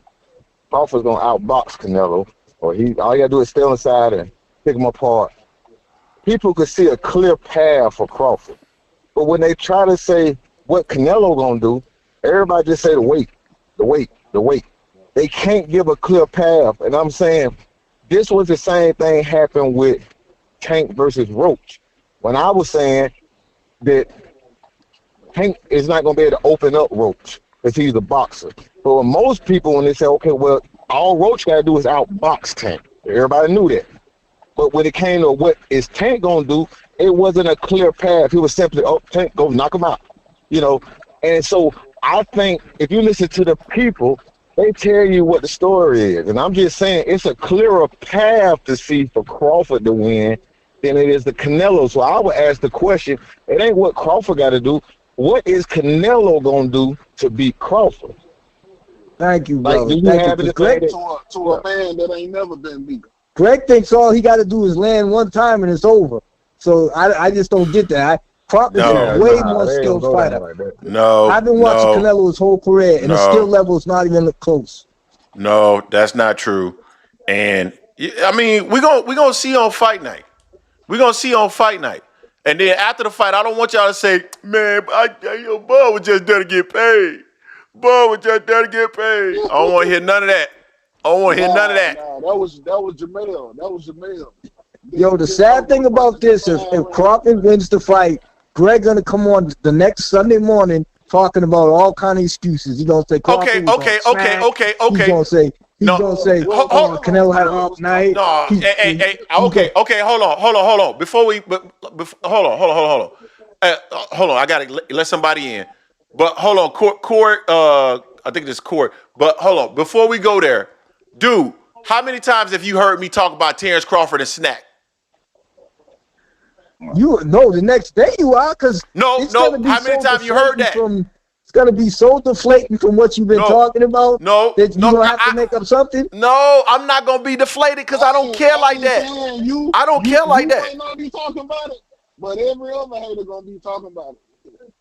Crawford's gonna outbox Canelo, or all you gotta do is stay on the side and pick him apart. People could see a clear path for Crawford, but when they try to say what Canelo gonna do, everybody just say the weight. They can't give a clear path, and I'm saying this was the same thing happened with Tank versus Roach. When I was saying that Tank is not gonna be able to open up Roach because he's a boxer. But when most people, when they say, okay, well, all Roach got to do is outbox Tank. Everybody knew that. But when it came to what is Tank going to do, it wasn't a clear path. He was simply, Tank, go knock him out. And so I think if you listen to the people, they tell you what the story is. And I'm just saying it's a clearer path to see for Crawford to win than it is the Canelo. So I would ask the question, it ain't what Crawford got to do. What is Canelo going to do to beat Crawford? Thank you, Like, brother. do you Thank have you. it Greg, to a man that ain't never been beat. Greg thinks all he got to do is land one time and it's over. So I just don't get that. Crawford's No. a way more skilled fighter. No. I've been watching Canelo his whole career, and the skill level is not even close. No, that's not true. And I mean, we're gonna see on fight night. We're gonna see on fight night. And then after the fight, I don't want y'all to say, man, Bud was just there to get paid. Bud was just there to get paid. I don't want to hear none of that. I don't want to hear none of that. Nah, that was Jamel. That was Jamel. Yo, the sad thing about this is if Crawford wins the fight, Greg gonna come on the next Sunday morning talking about all kind of excuses. He's gonna say Crawford Okay. He's gonna say Canelo had an off night. No, okay. Hold on. Hold on. I gotta let somebody in. But hold on, Court. I think this is Court. But hold on, before we go there, dude, how many times have you heard me talk about Terence Crawford and Snack? The next day you are, because No. How many times you heard that? It's gonna be so deflating from what you've been talking about. That you're gonna have to make up something. No, I'm not gonna be deflated because I don't care like that. I don't care like that. You might not be talking about it, but every other hater gonna be talking about it.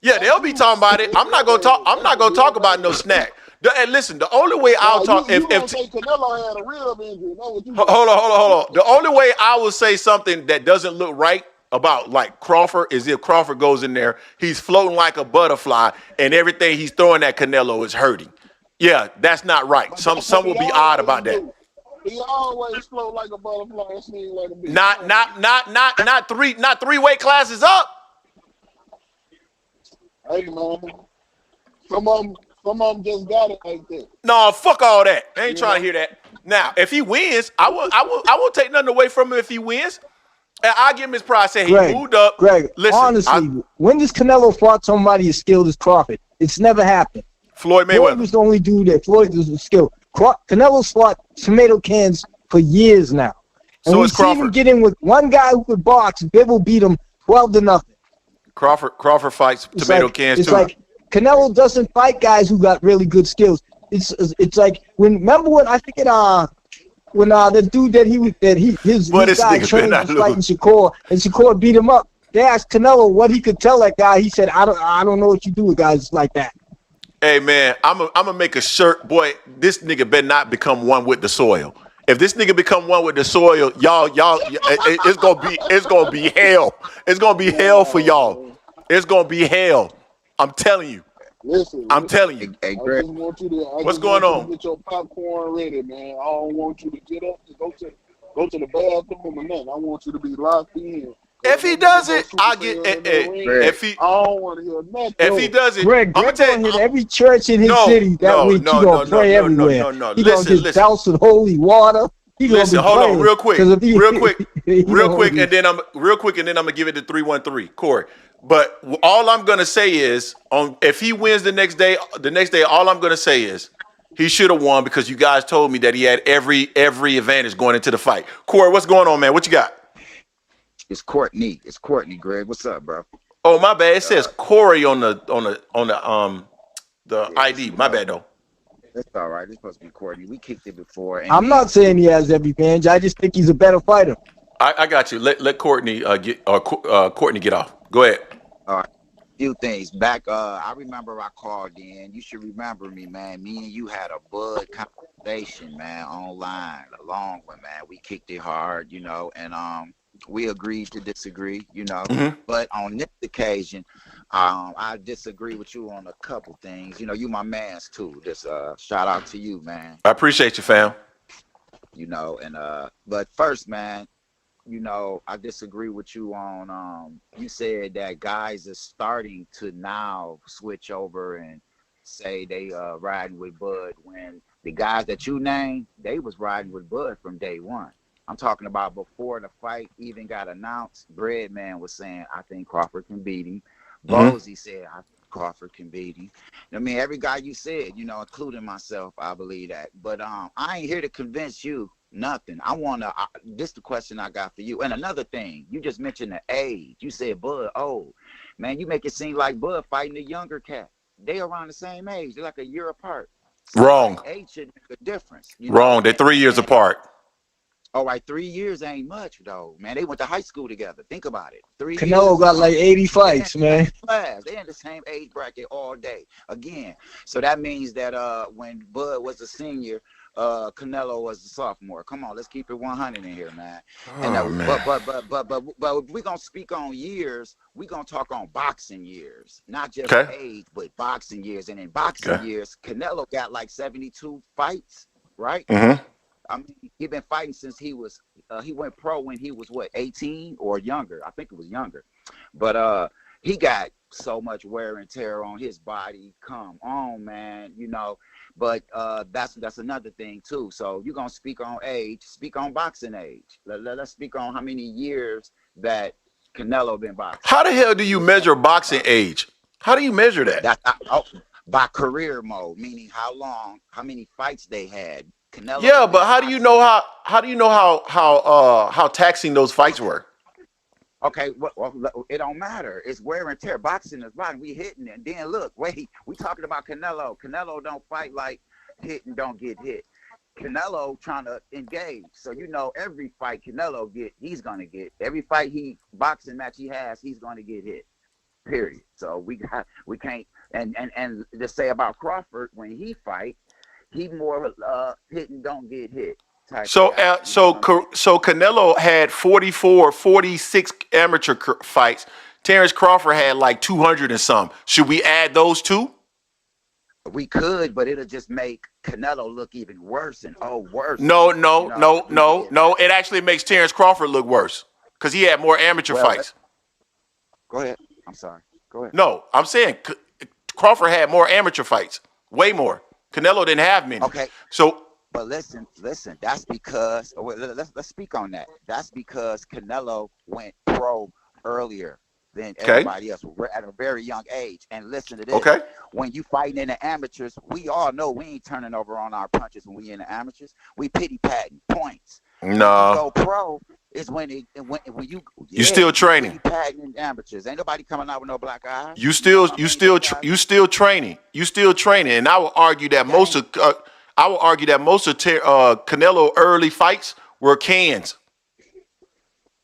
Yeah, they'll be talking about it. I'm not gonna talk about no Snack. And listen, the only way I'll talk if say Canelo had a real injury, hold on. The only way I will say something that doesn't look right about like Crawford is if Crawford goes in there, he's floating like a butterfly, and everything he's throwing at Canelo is hurting. Yeah, that's not right. Some will be odd about that. He always float like a butterfly and swing like a bee. Not three weight classes up. Hey man, some of them just got it like that. No, fuck all that. I ain't trying to hear that. Now, if he wins, I won't take nothing away from him if he wins. And I'll give him his pride. Say he moved up. Greg, listen, honestly, when does Canelo fought somebody as skilled as Crawford? It's never happened. Floyd Mayweather. Floyd was the only dude that Floyd was skilled. Canelo's fought tomato cans for years now. And so we is see him Crawford. get in with one guy who could box. Bivol beat him 12-0. Crawford fights tomato cans it's too. It's like Canelo doesn't fight guys who got really good skills. It's like remember when I forget when the dude his guy trained was fighting Shakur, and Shakur beat him up. They asked Canelo what he could tell that guy. He said, I don't know what you do with guys like that. Hey man, I'm gonna make a shirt, boy. This nigga better not become one with the soil. If this nigga become one with the soil, it's gonna be hell. It's gonna be hell for y'all. Man. It's gonna be hell. I'm telling you. I'm Listen. telling you. Hey, I Greg. just want you to. I What's just going want you to on? get your popcorn ready, man. I don't want you to get up to go to the bathroom or nothing. I want you to be locked in. Cause If when he that nigga does go it, I get. Super Saiyan in that ring, Greg. I don't want to hear nothing. If he Yo, does it, I'm gonna Greg tell gonna hit you. every church in his No, city that no, week. He no, gonna no, no, pray no, no, everywhere. no, no. He gonna Listen, get listen, doused with holy water. He gonna listen. be Hold on, praying. real quick, Cause if he, real quick, you real know, quick, and then I'm gonna give it to 313, Corey. But all I'm gonna say is, if he wins the next day, all I'm gonna say is he should have won because you guys told me that he had every advantage going into the fight. Corey, what's going on, man? What you got? It's Courtney. It's Courtney, Greg. What's up, bro? Oh, my bad. It says Uh, Corey on the yeah, ID. My bad though. that's all right. It's supposed to be Courtney. We kicked it before, and I'm me. not saying he has every advantage. I just think he's a better fighter. I got you. Let Courtney Courtney get off. Go ahead. All right. Few things back. I remember I called in. You should remember me, man. Me and you had a bud conversation, man, online. A long one, man. We kicked it hard, and we agreed to disagree, Mm-hmm. But on this occasion, I disagree with you on a couple things. You my man's too. Just shout out to you, man. I appreciate you, fam. And but first, man. I disagree with you on you said that guys are starting to now switch over and say they riding with Bud when the guys that you named, they was riding with Bud from day one. I'm talking about before the fight even got announced. Breadman was saying, I think Crawford can beat him. Mm-hmm. Bosey said, I think Crawford can beat him. I mean, every guy you said, including myself, I believe that. But I ain't here to convince you nothing. I want to, this the question I got for you. And another thing, you just mentioned the age. You said Bud old. Man, you make it seem like Bud fighting a younger cat. They around the same age. They're like a year apart. So like Wrong. age shouldn't make a difference, Wrong. They're 3 years And apart. all right, 3 years ain't much though, man. They went to high school together. Think about it. 3 Canelo years. got like 80 fights, man. They in the same age bracket all day. Again, so that means that when Bud was a senior, Canelo was a sophomore. Come on, let's keep it 100 in here, man. Oh, man. But we're gonna speak on years. We're gonna talk on boxing years, not just Okay. age, but boxing years. And in boxing years, Canelo got like 72 fights, right? Mm-hmm. I mean, he been fighting since he went pro when he was 18 or younger. I think it was younger, but he got so much wear and tear on his body. Come on, man, But that's another thing too. So you're gonna speak on age, speak on boxing age. Let's speak on how many years that Canelo been boxing. How the hell do you measure boxing age? How do you measure that? By career mode, meaning how many fights they had. Canelo. Yeah, but how do you know how taxing those fights were? Okay, well, it don't matter. It's wear and tear. Boxing is boxing. We hitting it. And then look, wait, we talking about Canelo. Canelo don't fight like hit and don't get hit. Canelo trying to engage. So every fight Canelo he's gonna get. Every fight boxing match he has, he's gonna get hit. Period. So we can't and to say about Crawford when he fight, he more hit and don't get hit. So Canelo had 46 amateur fights. Terence Crawford had like 200 and some. Should we add those two? We could, but it'll just make Canelo look even worse and worse. No. It actually makes Terence Crawford look worse because he had more amateur fights. Go ahead. I'm sorry. Go ahead. No, I'm saying Crawford had more amateur fights, way more. Canelo didn't have many. Okay. So, but listen. That's because let's speak on that. That's because Canelo went pro earlier than everybody else. We're at a very young age. And listen to this. Okay. When you fighting in the amateurs, we all know we ain't turning over on our punches when we in the amateurs. We pity patting points. No. When you go pro is when you still training. Pity patting in amateurs. Ain't nobody coming out with no black eyes. You still training. You still training. And I will argue that most of Canelo early fights were cans.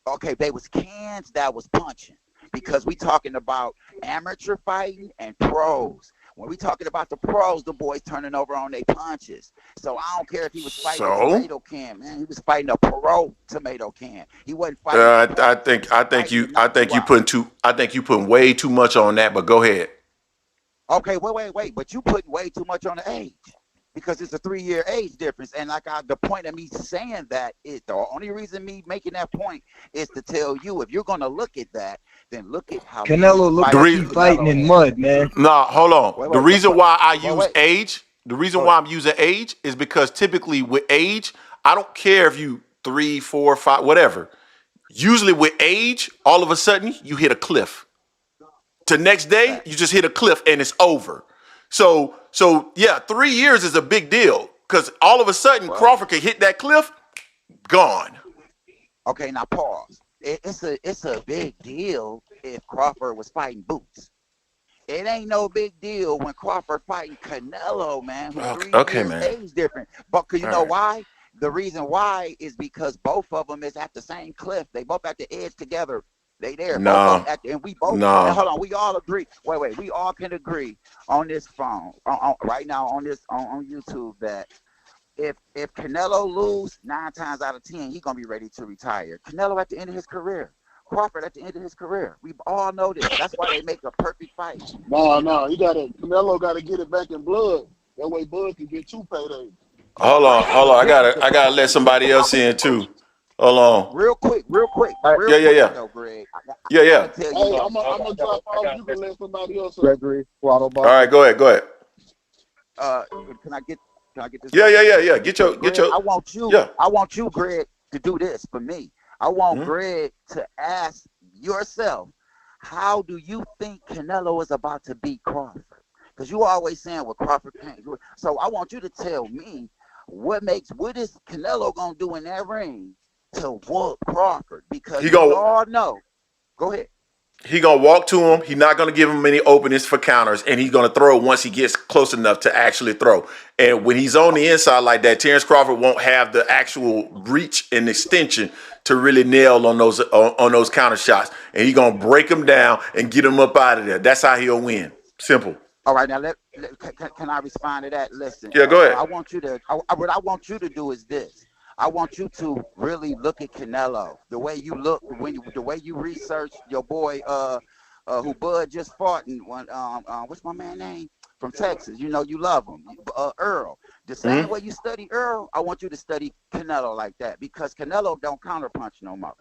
Okay, they was cans that was punching. Because we talking about amateur fighting and pros. When we talking about the pros, the boys turning over on their punches. So I don't care if he was fighting a So tomato can, man. He was fighting a pro tomato can. He wasn't fighting a pro. I think you putting way too much on that. But go ahead. Okay, wait. But you putting way too much on the age because it's a 3-year age difference. And the point of me saying that is the only reason me making that point is to tell you if you're gonna look at that, then look at how Canelo look like he fighting in mud, man. Nah, hold on. The reason why I use age, why I'm using age is because typically with age, I don't care if you 3, 4, 5, whatever. Usually with age, all of a sudden you hit a cliff. The next day, you just hit a cliff and it's over. So yeah, 3 years is a big deal because all of a sudden Crawford could hit that cliff, gone. Okay, now pause. It's a big deal if Crawford was fighting Boots. It ain't no big deal when Crawford fighting Canelo, man. Who's 3 years age different. But you know why? The reason why is because both of them is at the same cliff. They both at the edge together. They there. No. And we both. No. Hold on. We all agree. Wait. We all can agree on this phone, right now on YouTube that if Canelo lose 9 times out of 10, he's gonna be ready to retire. Canelo at the end of his career. Crawford at the end of his career. We all know this. That's why they make a perfect fight. No. Canelo gotta get it back in blood. That way Bud can get 2 paydays. Hold on. I gotta let somebody else in too. Hold on. Real quick. Yeah. Though, Greg. Yeah. Hey, I'm gonna drop off. You can let somebody else. Gregory, All right, go ahead. Can I get this? Yeah. Get your. I want you, Greg, to do this for me. I want Greg to ask yourself, how do you think Canelo is about to beat Crawford? Because you always saying, well, Crawford can't do it. So I want you to tell me what is Canelo gonna do in that ring to whoop Crawford? Because we all know. Go ahead. He gonna walk to him. He's not gonna give him many openings for counters, and he's gonna throw once he gets close enough to actually throw. And when he's on the inside like that, Terence Crawford won't have the actual reach and extension to really nail on those counter shots. And he's gonna break him down and get him up out of there. That's how he'll win. Simple. All right, now can I respond to that? Listen. Yeah, go ahead. I want you to. What I want you to do is this. I want you to really look at Canelo the way you look the way you research your boy who Bud just fought and what's my man name from Texas? You know you love him, Earl. The same way you study Earl, I want you to study Canelo like that because Canelo don't counterpunch no more.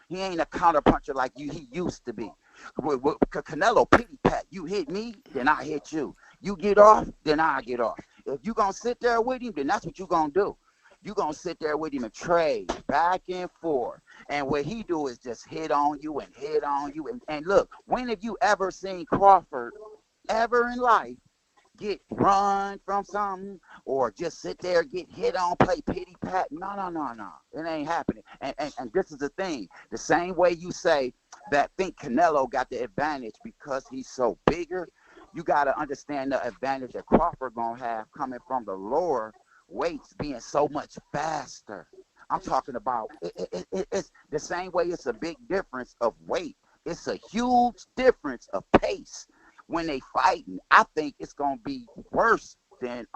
He ain't a counterpuncher like he used to be. Canelo pity pat. You hit me, then I hit you. You get off, then I get off. If you gonna sit there with him, then that's what you gonna do. You gonna sit there with him and trade back and forth. And what he do is just hit on you. And look, when have you ever seen Crawford ever in life get run from something or just sit there, get hit on, play pity pat? No. It ain't happening. And this is the thing. The same way you say that think Canelo got the advantage because he's so bigger, you got to understand the advantage that Crawford gonna have coming from the lower weights being so much faster. I'm talking about it's the same way it's a big difference of weight. It's a huge difference of pace when they fighting. I think it's gonna be worse than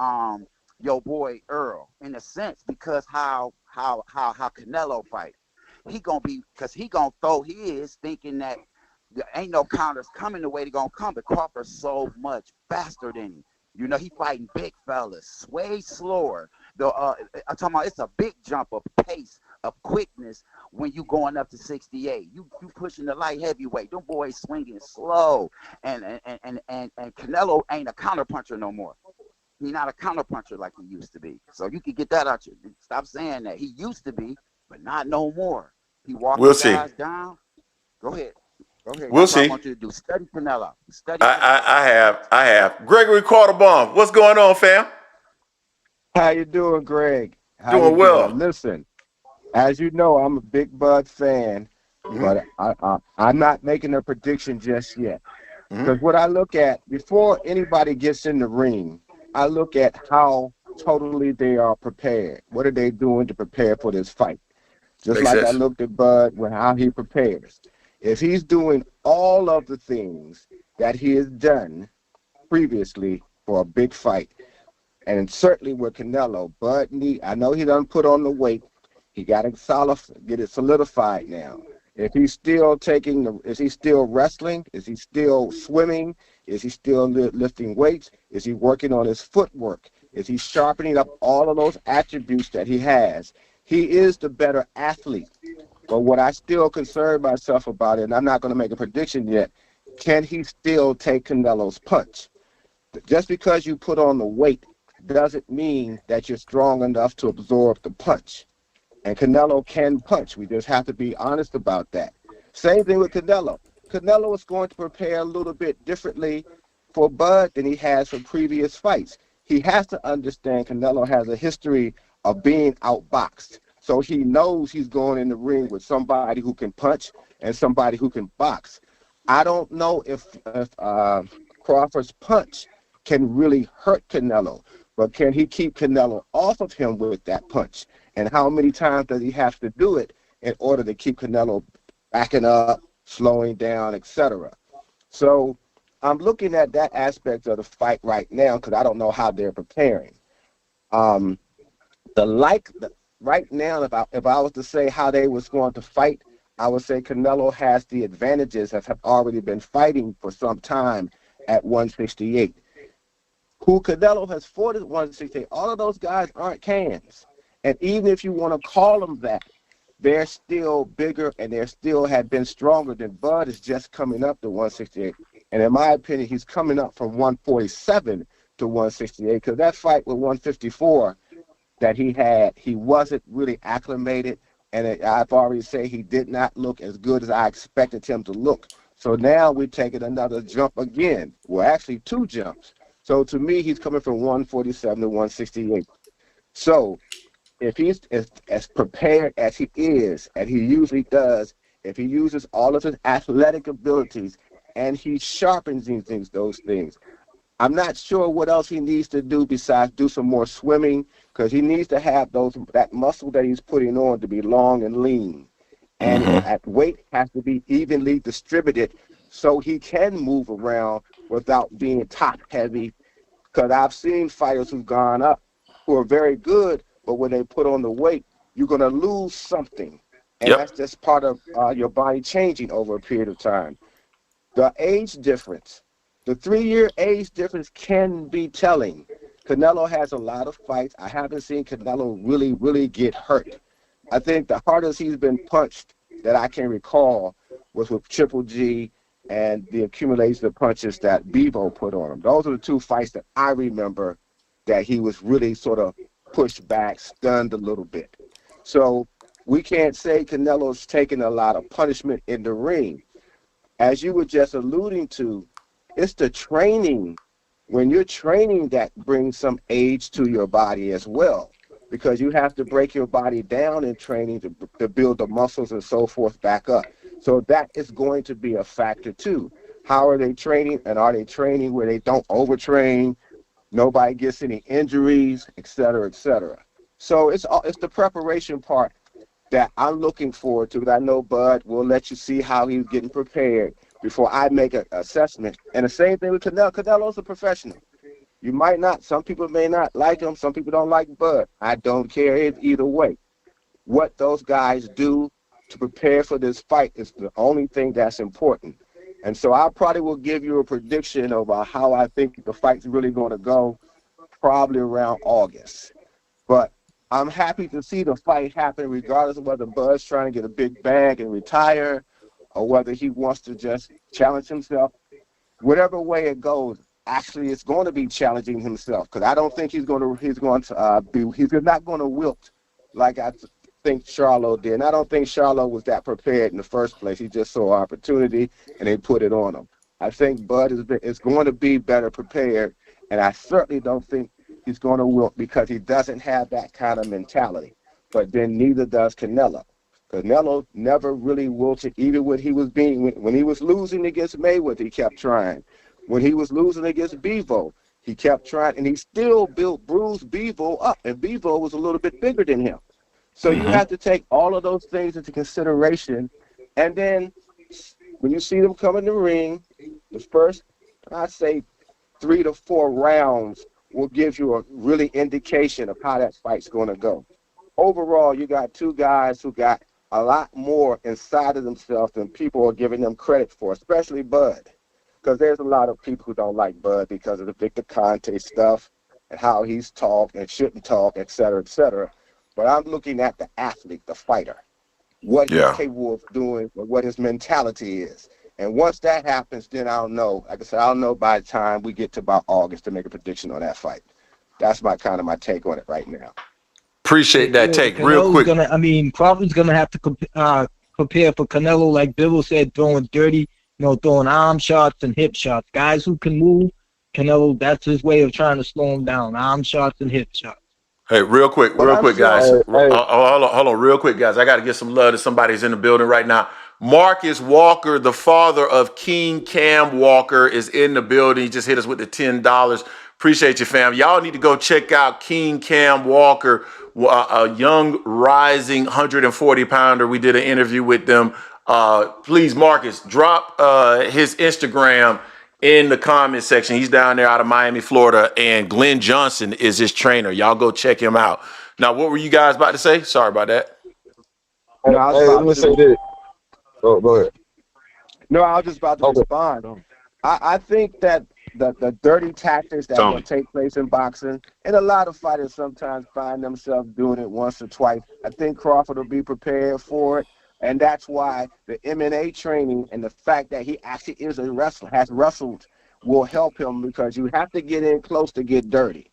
your boy Earl in a sense because how Canelo fight. He gonna be because he gonna throw his thinking that there ain't no counters coming the way they're gonna come, but Crawford's so much faster than him. You know, he fighting big fellas, way slower. I'm talking about it's a big jump of pace, of quickness when you going up to 68. You pushing the light heavyweight. Them boys swinging slow. And Canelo ain't a counterpuncher no more. He's not a counterpuncher like he used to be. So you can get that out you. Stop saying that. He used to be, but not no more. He walking guys down. Go ahead. We'll see. I want you to do study Canelo. I have. Gregory Quarterbomb, what's going on, fam? How you doing, Greg? Doing well. Listen, as you know, I'm a big Bud fan, but I'm not making a prediction just yet. Because what I look at before anybody gets in the ring, I look at how totally they are prepared. What are they doing to prepare for this fight? Just like I looked at Bud with how he prepares. If he's doing all of the things that he has done previously, for a big fight. And certainly with Canelo, Bud I know he done put on the weight. He got to get it solidified now. If he's still is he still wrestling? Is he still swimming? Is he still lifting weights? Is he working on his footwork? Is he sharpening up all of those attributes that he has? He is the better athlete. But what I still concern myself about it, and I'm not going to make a prediction yet, can he still take Canelo's punch? Just because you put on the weight doesn't mean that you're strong enough to absorb the punch. And Canelo can punch. We just have to be honest about that. Same thing with Canelo. Canelo is going to prepare a little bit differently for Bud than he has for previous fights. He has to understand Canelo has a history of being outboxed. So he knows he's going in the ring with somebody who can punch and somebody who can box. I don't know if Crawford's punch can really hurt Canelo, but can he keep Canelo off of him with that punch? And how many times does he have to do it in order to keep Canelo backing up, slowing down, etc.? So I'm looking at that aspect of the fight right now because I don't know how they're preparing. Right now, if I was to say how they was going to fight, I would say Canelo has the advantages that have already been fighting for some time at 168. Who Canelo has fought at 168, all of those guys aren't cans. And even if you want to call them that, they're still bigger and they still have been stronger than Bud is just coming up to 168. And in my opinion, he's coming up from 147 to 168 because that fight with 154 that he had, he wasn't really acclimated. And I've already said he did not look as good as I expected him to look. So now we're taking another jump again. Well, actually 2 jumps. So to me, he's coming from 147 to 168. So if he's as prepared as he is, and he usually does, if he uses all of his athletic abilities and he sharpens those things, I'm not sure what else he needs to do besides do some more swimming because he needs to have that muscle that he's putting on to be long and lean. And that weight has to be evenly distributed so he can move around without being top heavy. Because I've seen fighters who've gone up who are very good, but when they put on the weight, you're going to lose something. And that's just part of your body changing over a period of time. The age difference, the 3-year age difference can be telling. Canelo has a lot of fights. I haven't seen Canelo really, really get hurt. I think the hardest he's been punched that I can recall was with Triple G and the accumulation of punches that Bivol put on him. Those are the 2 fights that I remember that he was really sort of pushed back, stunned a little bit. So we can't say Canelo's taking a lot of punishment in the ring. As you were just alluding to, it's the training. When you're training, that brings some age to your body as well, because you have to break your body down in training to build the muscles and so forth back up. So that is going to be a factor too. How are they training, and are they training where they don't overtrain, nobody gets any injuries, et cetera, et cetera. So it's the preparation part that I'm looking forward to. I know Bud will let you see how he's getting prepared before I make an assessment. And the same thing with Canelo. Canelo's a professional. You might not, some people may not like him, some people don't like Bud. I don't care either way. What those guys do to prepare for this fight is the only thing that's important. And so I probably will give you a prediction about how I think the fight's really going to go probably around August. But I'm happy to see the fight happen regardless of whether Bud's trying to get a big bag and retire or whether he wants to just challenge himself. Whatever way it goes, actually it's going to be challenging himself because I don't think he's not going to wilt like I think Charlo did. And I don't think Charlo was that prepared in the first place. He just saw opportunity and they put it on him. I think Bud is going to be better prepared, and I certainly don't think he's going to wilt because he doesn't have that kind of mentality. But then neither does Canelo. Canelo never really wilted, even when he was losing against Mayweather, he kept trying. When he was losing against Bivol, he kept trying, and he still bruised Bivol up, and Bivol was a little bit bigger than him. So you have to take all of those things into consideration, and then when you see them come in the ring, the first, I'd say 3 to 4 rounds will give you a really indication of how that fight's going to go. Overall, you got two guys who got a lot more inside of themselves than people are giving them credit for, especially Bud. Because there's a lot of people who don't like Bud because of the Victor Conte stuff and how he's talked and shouldn't talk, et cetera, et cetera. But I'm looking at the athlete, the fighter, what he's capable of doing, what his mentality is. And once that happens, then I'll know. Like I said, I'll know by the time we get to about August to make a prediction on that fight. That's my take on it right now. Appreciate that take. Real quick. Crawford's gonna have to prepare for Canelo, like Bivol said, throwing dirty, throwing arm shots and hip shots. Guys who can move, Canelo, that's his way of trying to slow him down. Arm shots and hip shots. Hey, real quick, guys. Hold on, real quick, guys. I got to get some love to somebody's in the building right now. Marcus Walker, the father of King Cam Walker, is in the building. He just hit us with the $10. Appreciate you, fam. Y'all need to go check out King Cam Walker, a young, rising 140-pounder. We did an interview with them. Please, Marcus, drop his Instagram in the comment section. He's down there out of Miami, Florida, and Glenn Johnson is his trainer. Y'all go check him out. Now, what were you guys about to say? Sorry about that. Let me say this. Oh, go ahead. No, I was just about to respond. I think that the dirty tactics that will take place in boxing, and a lot of fighters sometimes find themselves doing it once or twice. I think Crawford will be prepared for it. And that's why the MMA training and the fact that he actually is a wrestler, has wrestled, will help him, because you have to get in close to get dirty.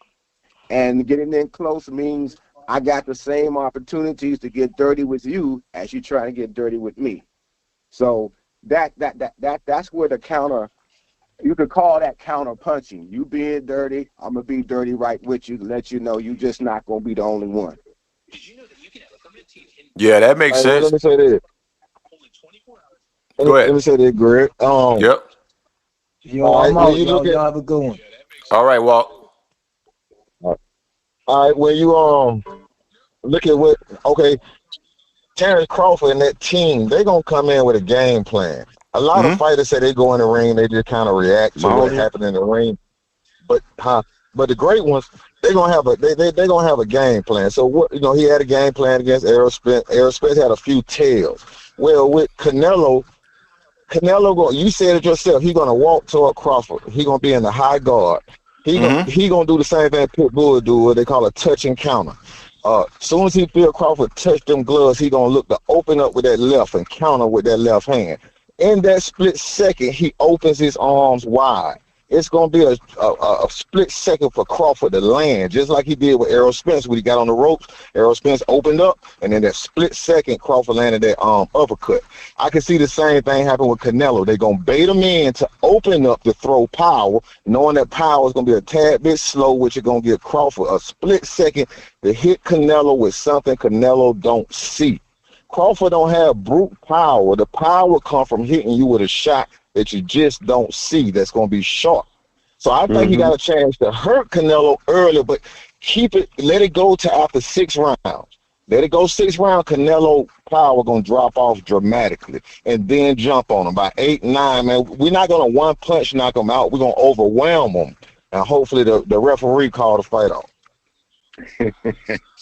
And getting in close means I got the same opportunities to get dirty with you as you try to get dirty with me. So that's where the counter, you could call that counter punching. You being dirty, I'm going to be dirty right with you to let you know you just not going to be the only one. Yeah, that makes sense. Let me say this. Go ahead. Let me say this, Greg. Yep. I'm out. Y'all have a good one. All right, Walt. All right, when you look at Terence Crawford and that team, they're gonna come in with a game plan. A lot of fighters say they go in the ring, they just kind of react to what happened in the ring. But the great ones, they're gonna have a game plan. So he had a game plan against Errol Spence. Errol Spence had a few tails. Well, with Canelo, you said it yourself. He's gonna walk toward Crawford. He's gonna be in the high guard. He gonna do the same thing Pitbull do. What they call a touch and counter. Soon as he feel Crawford touch them gloves, he gonna look to open up with that left and counter with that left hand. In that split second, he opens his arms wide. It's going to be a split second for Crawford to land, just like he did with Errol Spence when he got on the ropes. Errol Spence opened up, and in that split second, Crawford landed that uppercut. I can see the same thing happen with Canelo. They're going to bait him in to open up to throw power, knowing that power is going to be a tad bit slow, which is going to give Crawford a split second to hit Canelo with something Canelo don't see. Crawford don't have brute power. The power comes from hitting you with a shot that you just don't see that's going to be sharp. So I think he got a chance to hurt Canelo early, but let it go to after 6 rounds. Let it go 6 rounds, Canelo power going to drop off dramatically and then jump on him. By 8, 9, man, we're not going to one punch knock him out. We're going to overwhelm him. And hopefully the referee called the fight off.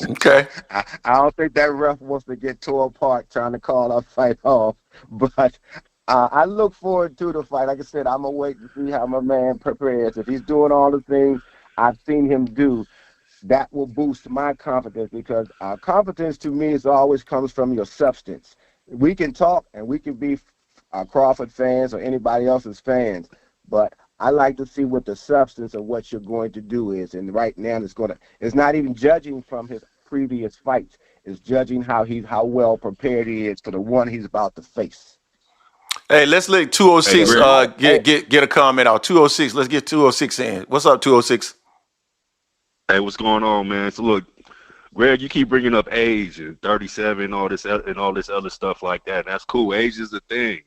Okay. I don't think that ref wants to get tore apart trying to call our fight off, but I look forward to the fight. Like I said, I'm going to wait to see how my man prepares. If he's doing all the things I've seen him do, that will boost my confidence, because confidence to me always comes from your substance. We can talk and we can be Crawford fans or anybody else's fans, but I like to see what the substance of what you're going to do is. And right now it's not even judging from his previous fights. It's judging how well prepared he is for the one he's about to face. Hey, let's let 206 get a comment out. 206, let's get 206 in. What's up, 206? Hey, what's going on, man? So look, Greg, you keep bringing up age and 37, all this other stuff like that. And that's cool. Age is a thing.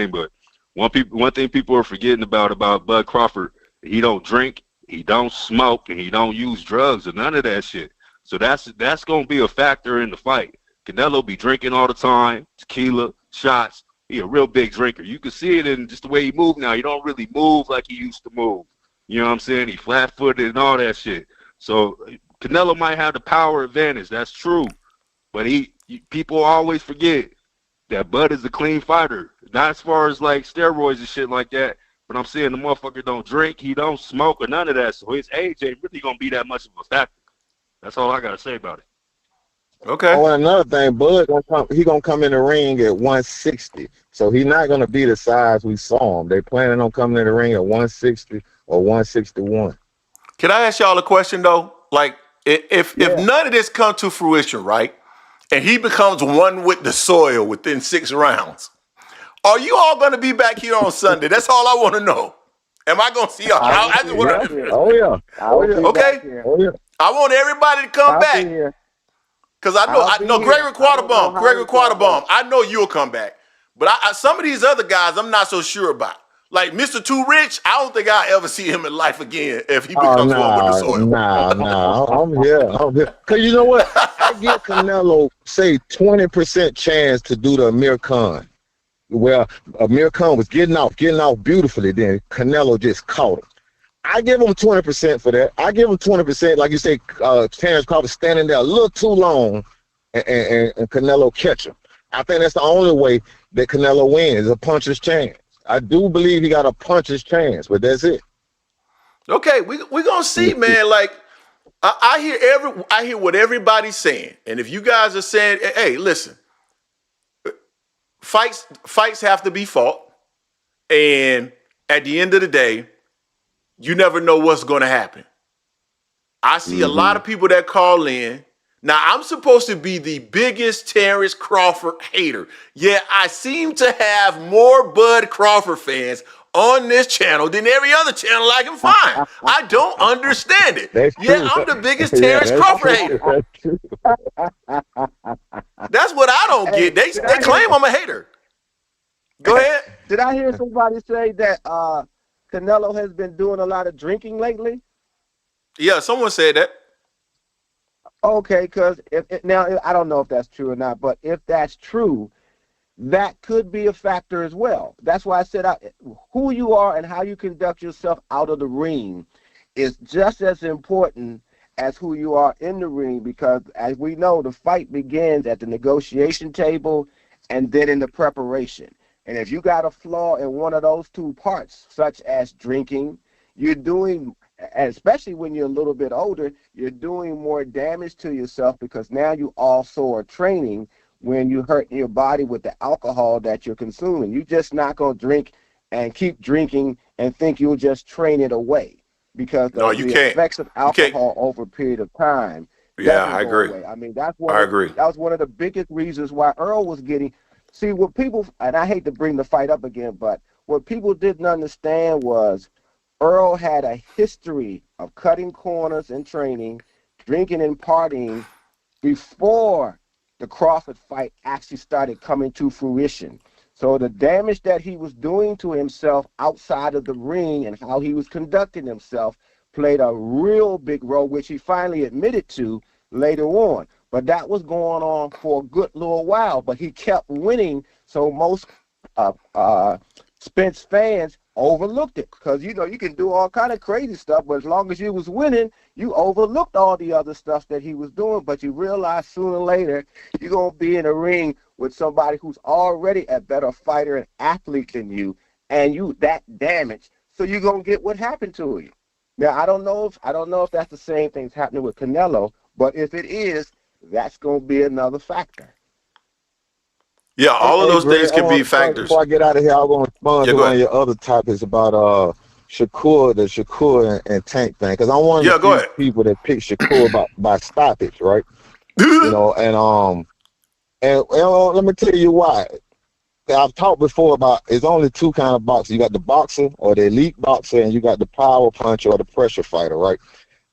But one thing people are forgetting about Bud Crawford, he don't drink, he don't smoke, and he don't use drugs or none of that shit. So that's gonna be a factor in the fight. Canelo be drinking all the time, tequila, shots. He a real big drinker. You can see it in just the way he moves now. He don't really move like he used to move. You know what I'm saying? He flat-footed and all that shit. So Canelo might have the power advantage. That's true. But people always forget that Bud is a clean fighter. Not as far as like steroids and shit like that. But I'm saying the motherfucker don't drink, he don't smoke or none of that. So his age ain't really gonna be that much of a factor. That's all I gotta say about it. Okay. Oh, and another thing, Bud gonna come in the ring at 160. So he's not gonna be the size we saw him. They planning on coming in the ring at 160 or 161. Can I ask y'all a question though? Like, if none of this come to fruition, right, and he becomes one with the soil within 6 rounds, are you all going to be back here on Sunday? That's all I want to know. Am I going to see y'all? I just want to. Oh yeah. Okay. Oh yeah. I want everybody to come back because I know Gregory Quattlebaum. I know you'll come back, but some of these other guys I'm not so sure about. Like Mr. Too Rich, I don't think I'll ever see him in life again if he becomes one with the soil. Nah. I'm here. Cause you know what? I give Canelo say 20% chance to do the Amir Khan. Well, Amir Khan was getting off beautifully. Then Canelo just caught him. I give him 20% for that. I give him 20%, like you say, Terence Crawford standing there a little too long, and Canelo catch him. I think that's the only way that Canelo wins, a puncher's chance. I do believe he got a puncher's chance, but that's it. Okay, we're gonna see, man. Like I hear what everybody's saying, and if you guys are saying, hey, listen, fights have to be fought, and at the end of the day, you never know what's going to happen. I see a lot of people that call in. Now, I'm supposed to be the biggest Terence Crawford hater, yet I seem to have more Bud Crawford fans on this channel than every other channel I can find. I don't understand it. I'm the biggest Terence Crawford hater. That's what I don't get. They claim I'm a hater. Go ahead. Did I hear somebody say that Canelo has been doing a lot of drinking lately? Yeah, someone said that. Okay, because now I don't know if that's true or not, but if that's true, that could be a factor as well. That's why I said who you are and how you conduct yourself out of the ring is just as important as who you are in the ring, because as we know, the fight begins at the negotiation table and then in the preparation. And if you got a flaw in one of those two parts, such as drinking, you're doing, and especially when you're a little bit older, you're doing more damage to yourself, because now you also are training when you hurt your body with the alcohol that you're consuming. You're just not going to drink and keep drinking and think you'll just train it away, because the effects of alcohol over a period of time. Yeah, I agree. Away. I mean, that was one of the biggest reasons why Earl was getting. See, what people, and I hate to bring the fight up again, but what people didn't understand was Earl had a history of cutting corners in training, drinking and partying before the Crawford fight actually started coming to fruition. So the damage that he was doing to himself outside of the ring and how he was conducting himself played a real big role, which he finally admitted to later on. But that was going on for a good little while, but he kept winning, so most Spence fans overlooked it, because you know you can do all kind of crazy stuff, but as long as you was winning, you overlooked all the other stuff that he was doing. But you realize sooner or later you're gonna be in a ring with somebody who's already a better fighter and athlete than you, and you that damaged, so you're gonna get what happened to you. Now I don't know if that's the same thing's happening with Canelo, but if it is, that's gonna be another factor. Yeah, all of those things can be factors. Before I get out of here, I'm going to respond to one of your other topics about Shakur and Tank thing, because I'm one of the people that pick Shakur by stoppage, right? You know, and let me tell you why. I've talked before about it's only two kind of boxers. You got the boxer or the elite boxer, and you got the power puncher or the pressure fighter, right?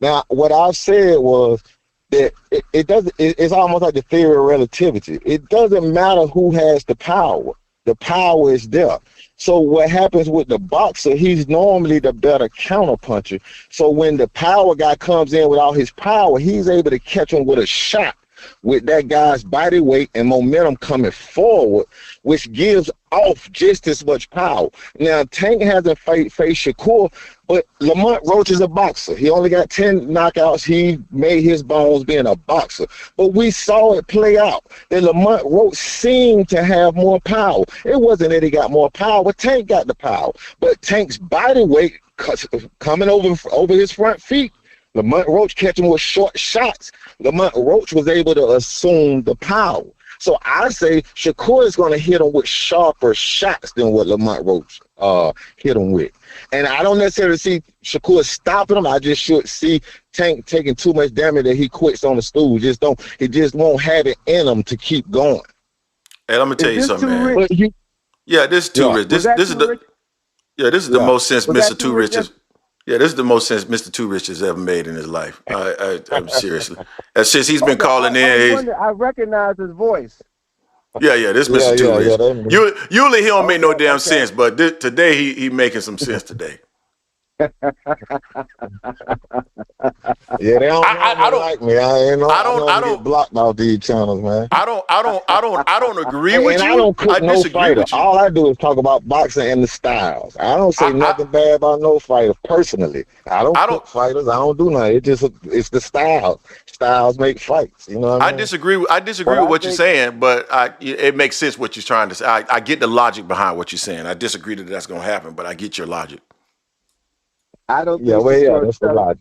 Now, what I said was that it's almost like the theory of relativity. It doesn't matter who has the power. The power is there. So what happens with the boxer, he's normally the better counterpuncher. So when the power guy comes in with all his power, he's able to catch him with a shot with that guy's body weight and momentum coming forward, which gives off just as much power. Now, Tank hasn't faced Shakur, but Lamont Roach is a boxer. He only got 10 knockouts. He made his bones being a boxer. But we saw it play out. That Lamont Roach seemed to have more power. It wasn't that he got more power. Tank got the power. But Tank's body weight coming over his front feet, Lamont Roach catching with short shots. Lamont Roach was able to assume the power. So I say Shakur is going to hit him with sharper shots than what Lamont Roach hit him with. And I don't necessarily see Shakur stopping him. I just should see Tank taking too much damage that he quits on the stool. He just won't have it in him to keep going. And I'm gonna tell you something, man. This is too rich. This is the most sense Mr. Too Rich is. Yeah, this is the most sense Mr. Too Rich has ever made in his life. I'm seriously. Since he's been calling in. I recognize his voice. Yeah, this Mr. Too Rich. Usually he don't make no damn sense, but today he making some sense today. They don't like me. I don't get blocked off these channels, man. I don't agree with you. I don't cook no fighter. All I do is talk about boxing and the styles. I don't say nothing bad about no fighter personally. I don't cook fighters. I don't do nothing. It's the style. Styles make fights. You know what I mean? I disagree with what you're saying, but it makes sense what you're trying to say. I get the logic behind what you're saying. I disagree that that's going to happen, but I get your logic. I don't. That's the logic.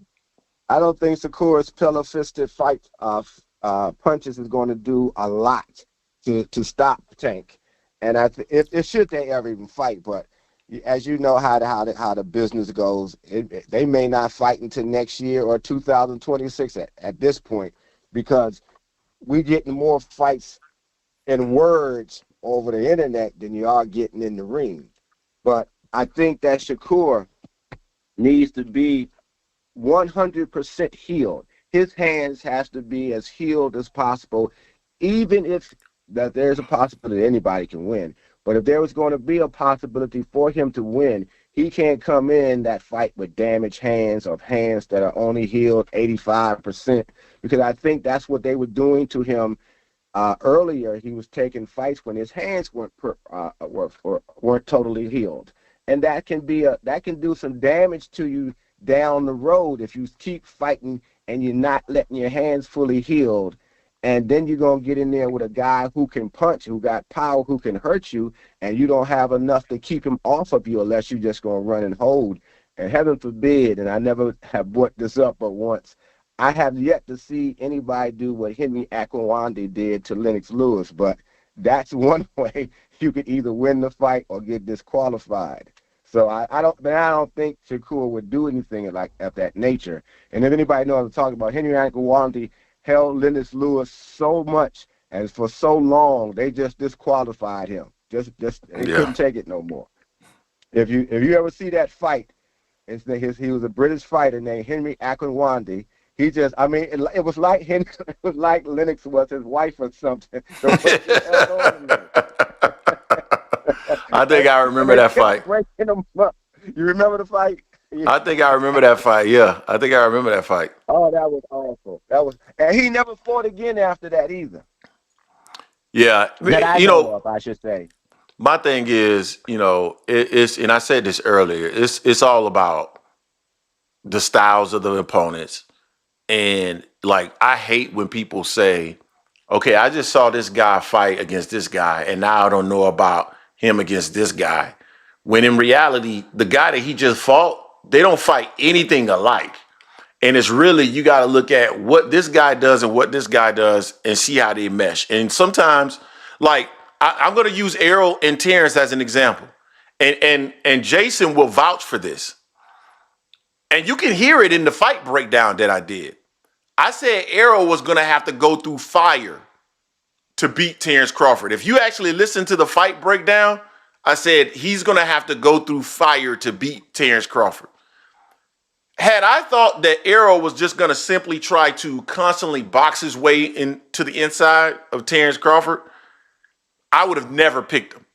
I don't think Shakur's pillow-fisted fight punches is going to do a lot to stop Tank. And it should they ever even fight, but as you know how the business goes, they may not fight until next year or 2026 at this point, because we're getting more fights in words over the internet than you are getting in the ring. But I think that Shakur needs to be 100% healed. His hands has to be as healed as possible, even if that there's a possibility anybody can win. But if there was going to be a possibility for him to win, he can't come in that fight with damaged hands or hands that are only healed 85%, because I think that's what they were doing to him earlier. He was taking fights when his hands weren't totally healed. And that can do some damage to you down the road if you keep fighting and you're not letting your hands fully healed. And then you're going to get in there with a guy who can punch, who got power, who can hurt you, and you don't have enough to keep him off of you unless you're just going to run and hold. And heaven forbid, and I never have brought this up but once, I have yet to see anybody do what Henry Akwande did to Lennox Lewis, but that's one way you could either win the fight or get disqualified. So I don't think Shakur would do anything like of that nature. And if anybody knows what I'm talking about, Henry Akwande held Lennox Lewis so much and for so long they just disqualified him. They couldn't take it no more. If you ever see that fight, he was a British fighter named Henry Akwande. It was like Lennox was his wife or something. I think I remember that fight. You remember the fight? Yeah. I think I remember that fight. Yeah, I think I remember that fight. Oh, that was awful. And he never fought again after that either. Yeah, I should say. My thing is, it's, and I said this earlier. It's all about the styles of the opponents, and like I hate when people say, "Okay, I just saw this guy fight against this guy, and now I don't know about him against this guy." When in reality, the guy that he just fought, they don't fight anything alike. And it's really, you got to look at what this guy does and what this guy does and see how they mesh. And sometimes, like, I'm going to use Errol and Terence as an example. And Jason will vouch for this. And you can hear it in the fight breakdown that I did. I said Errol was going to have to go through fire to beat Terence Crawford. If you actually listen to the fight breakdown, I said he's going to have to go through fire to beat Terence Crawford. Had I thought that Errol was just going to simply try to constantly box his way into the inside of Terence Crawford, I would have never picked him.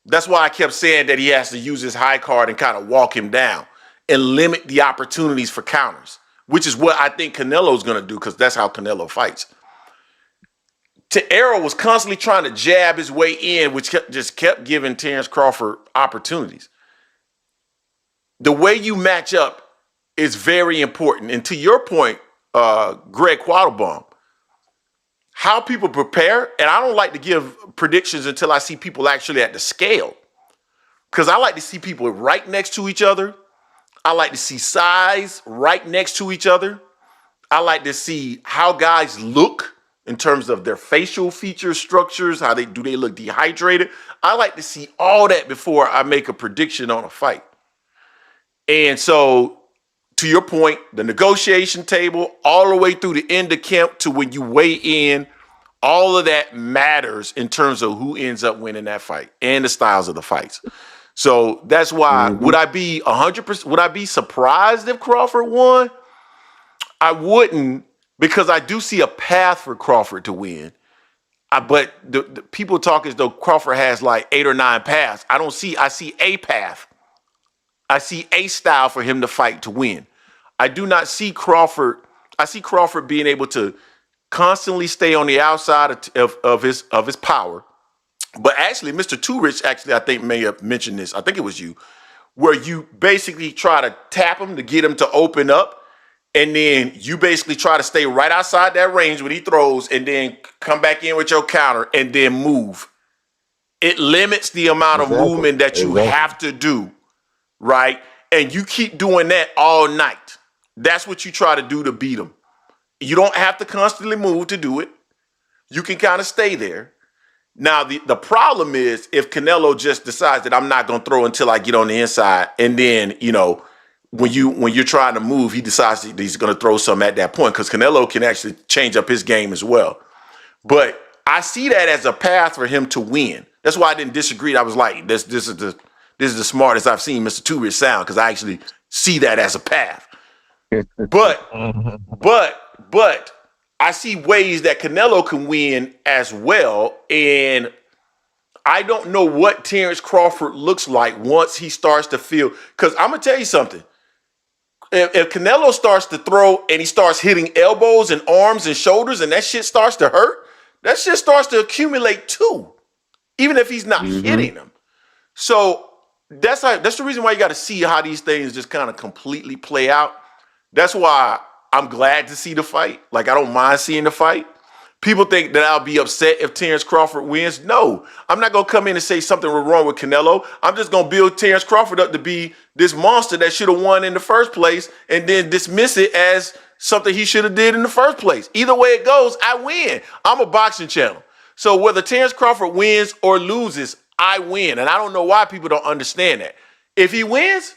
That's why I kept saying that he has to use his high card and kind of walk him down and limit the opportunities for counters, which is what I think Canelo's going to do, because that's how Canelo fights. Arrow was constantly trying to jab his way in, which just kept giving Terence Crawford opportunities. The way you match up is very important. And to your point, Greg Quattlebaum, how people prepare, and I don't like to give predictions until I see people actually at the scale, because I like to see people right next to each other. I like to see size right next to each other. I like to see how guys look in terms of their facial feature structures, how they look dehydrated. I like to see all that before I make a prediction on a fight. And so, to your point, the negotiation table, all the way through the end of camp to when you weigh in, all of that matters in terms of who ends up winning that fight and the styles of the fights. So that's why, would I be 100%, would I be surprised if Crawford won? I wouldn't, because I do see a path for Crawford to win. But the people talk as though Crawford has like 8 or 9 paths. I see a path. I see a style for him to fight to win. I do not see Crawford. I see Crawford being able to constantly stay on the outside of his power. But actually, Mr. Turich, I think may have mentioned this. I think it was you, where you basically try to tap him to get him to open up. And then you basically try to stay right outside that range when he throws and then come back in with your counter and then move. It limits the amount of movement that you have to do, right? And you keep doing that all night. That's what you try to do to beat him. You don't have to constantly move to do it. You can kind of stay there. Now, the problem is if Canelo just decides that I'm not going to throw until I get on the inside, and then, when you're trying to move, he decides that he's going to throw some at that point, because Canelo can actually change up his game as well. But I see that as a path for him to win. That's why I didn't disagree. I was like, this is the smartest I've seen Mr. Turich sound, because I actually see that as a path. But I see ways that Canelo can win as well, and I don't know what Terence Crawford looks like once he starts to feel. Because I'm gonna tell you something. If Canelo starts to throw and he starts hitting elbows and arms and shoulders, and that shit starts to hurt, that shit starts to accumulate too, even if he's not hitting them. So that's the reason why you got to see how these things just kind of completely play out. That's why I'm glad to see the fight. Like, I don't mind seeing the fight. People think that I'll be upset if Terence Crawford wins. No, I'm not going to come in and say something was wrong with Canelo. I'm just going to build Terence Crawford up to be this monster that should have won in the first place, and then dismiss it as something he should have did in the first place. Either way it goes, I win. I'm a boxing channel. So whether Terence Crawford wins or loses, I win. And I don't know why people don't understand that. If he wins,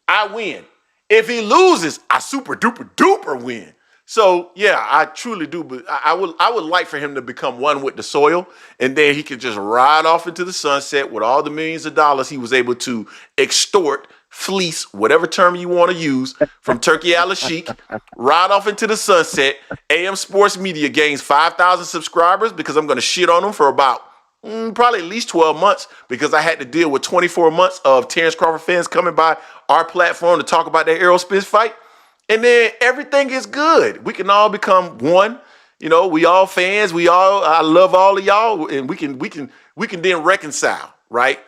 I win. If he loses, I super duper duper win. So yeah, I truly do. But I would like for him to become one with the soil, and then he could just ride off into the sunset with all the millions of dollars he was able to extort, fleece, whatever term you want to use, from Turki Alalshikh. Ride off into the sunset. AM Sports Media gains 5,000 subscribers because I'm going to shit on them for about probably at least 12 months, because I had to deal with 24 months of Terence Crawford fans coming by our platform to talk about that Errol Spence fight. And then everything is good. We can all become one. We all fans. I love all of y'all, and we can then reconcile, right?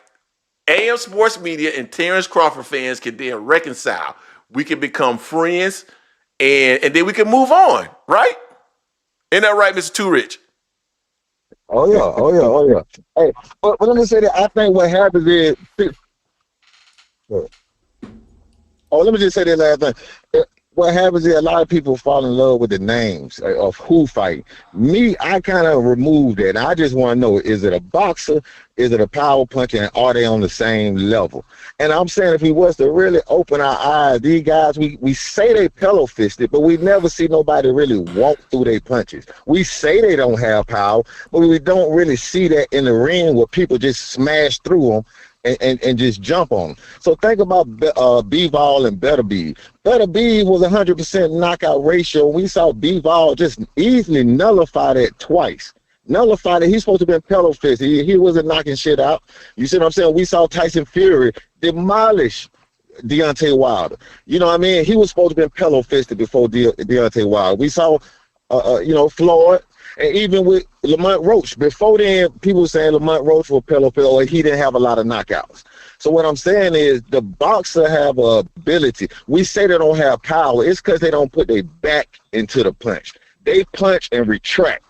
AM Sports Media and Terence Crawford fans can then reconcile. We can become friends, and then we can move on, right? Isn't that right, Mr. Turich? Oh yeah. Hey, but let me say that I think what happens is. Let me just say that last thing. What happens is a lot of people fall in love with the names of who fight. Me, I kind of remove that. I just want to know, is it a boxer? Is it a power puncher? And are they on the same level? And I'm saying if we was to really open our eyes, these guys, we say they pillow fisted, but we never see nobody really walk through their punches. We say they don't have power, but we don't really see that in the ring where people just smash through them and just jump on them. So think about Bivol and Better Be. Better Be was 100% knockout ratio. We saw Bivol just easily nullify that twice. Nullified it. He's supposed to have been pillow fisted. He wasn't knocking shit out. You see what I'm saying? We saw Tyson Fury demolish Deontay Wilder. You know what I mean? He was supposed to have been pillow fisted before Deontay Wilder. We saw, Floyd. And even with Lamont Roach, before then, people were saying Lamont Roach was or he didn't have a lot of knockouts. So what I'm saying is the boxer have a ability. We say they don't have power. It's because they don't put their back into the punch. They punch and retract.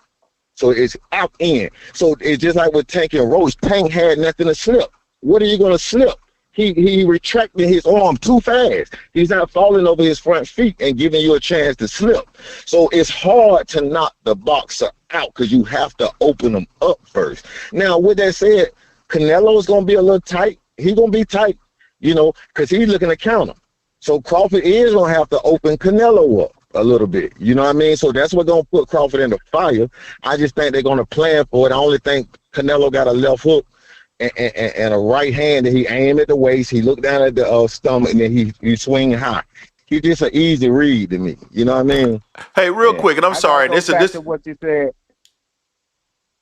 So it's out in. So it's just like with Tank and Roach. Tank had nothing to slip. What are you going to slip? He retracted his arm too fast. He's not falling over his front feet and giving you a chance to slip. So it's hard to knock the boxer out because you have to open them up first. Now, with that said, Canelo's going to be a little tight. He's going to be tight, you know, because he's looking to counter. So Crawford is going to have to open Canelo up a little bit. You know what I mean? So that's what's going to put Crawford in the fire. I just think they're going to plan for it. I only think Canelo got a left hook and a right hand that he aimed at the waist. He looked down at the stomach, and then he swing high. He's just an easy read to me. You know what I mean? Hey, real quick, and I'm sorry. This to what you said.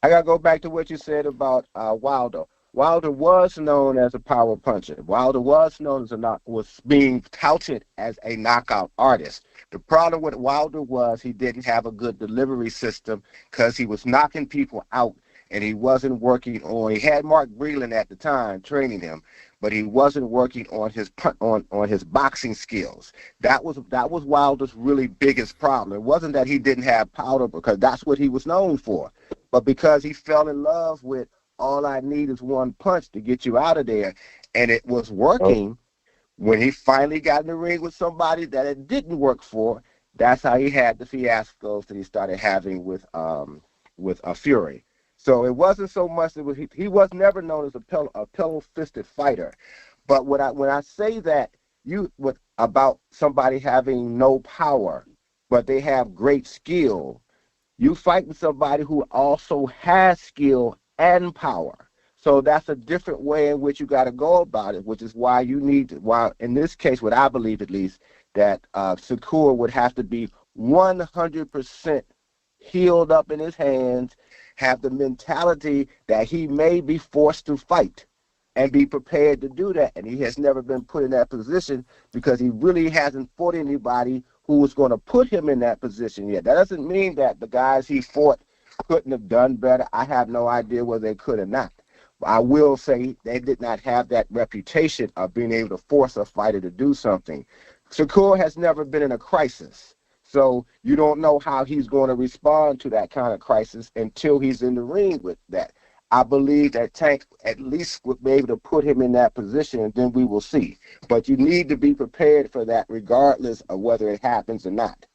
I gotta go back to what you said about Wilder. Wilder was known as a power puncher. Wilder was known as was being touted as a knockout artist. The problem with Wilder was he didn't have a good delivery system because he was knocking people out. And he wasn't working on. He had Mark Breland at the time training him, but he wasn't working on his on his boxing skills. That was Wilder's really biggest problem. It wasn't that he didn't have power, because that's what he was known for, but because he fell in love with all I need is one punch to get you out of there, and it was working. When he finally got in the ring with somebody that it didn't work for, that's how he had the fiascos that he started having with Fury. So it wasn't so much that he was never known as a pillow-fisted fighter. But when I say that about somebody having no power, but they have great skill, you fighting somebody who also has skill and power. So that's a different way in which you got to go about it, which is why in this case, what I believe at least, that Shakur would have to be 100% healed up in his hands, have the mentality that he may be forced to fight and be prepared to do that. And he has never been put in that position because he really hasn't fought anybody who was going to put him in that position yet. That doesn't mean that the guys he fought couldn't have done better. I have no idea whether they could or not. But I will say they did not have that reputation of being able to force a fighter to do something. Shakur has never been in a crisis. So you don't know how he's going to respond to that kind of crisis until he's in the ring with that. I believe that Tank at least would be able to put him in that position, and then we will see. But you need to be prepared for that regardless of whether it happens or not.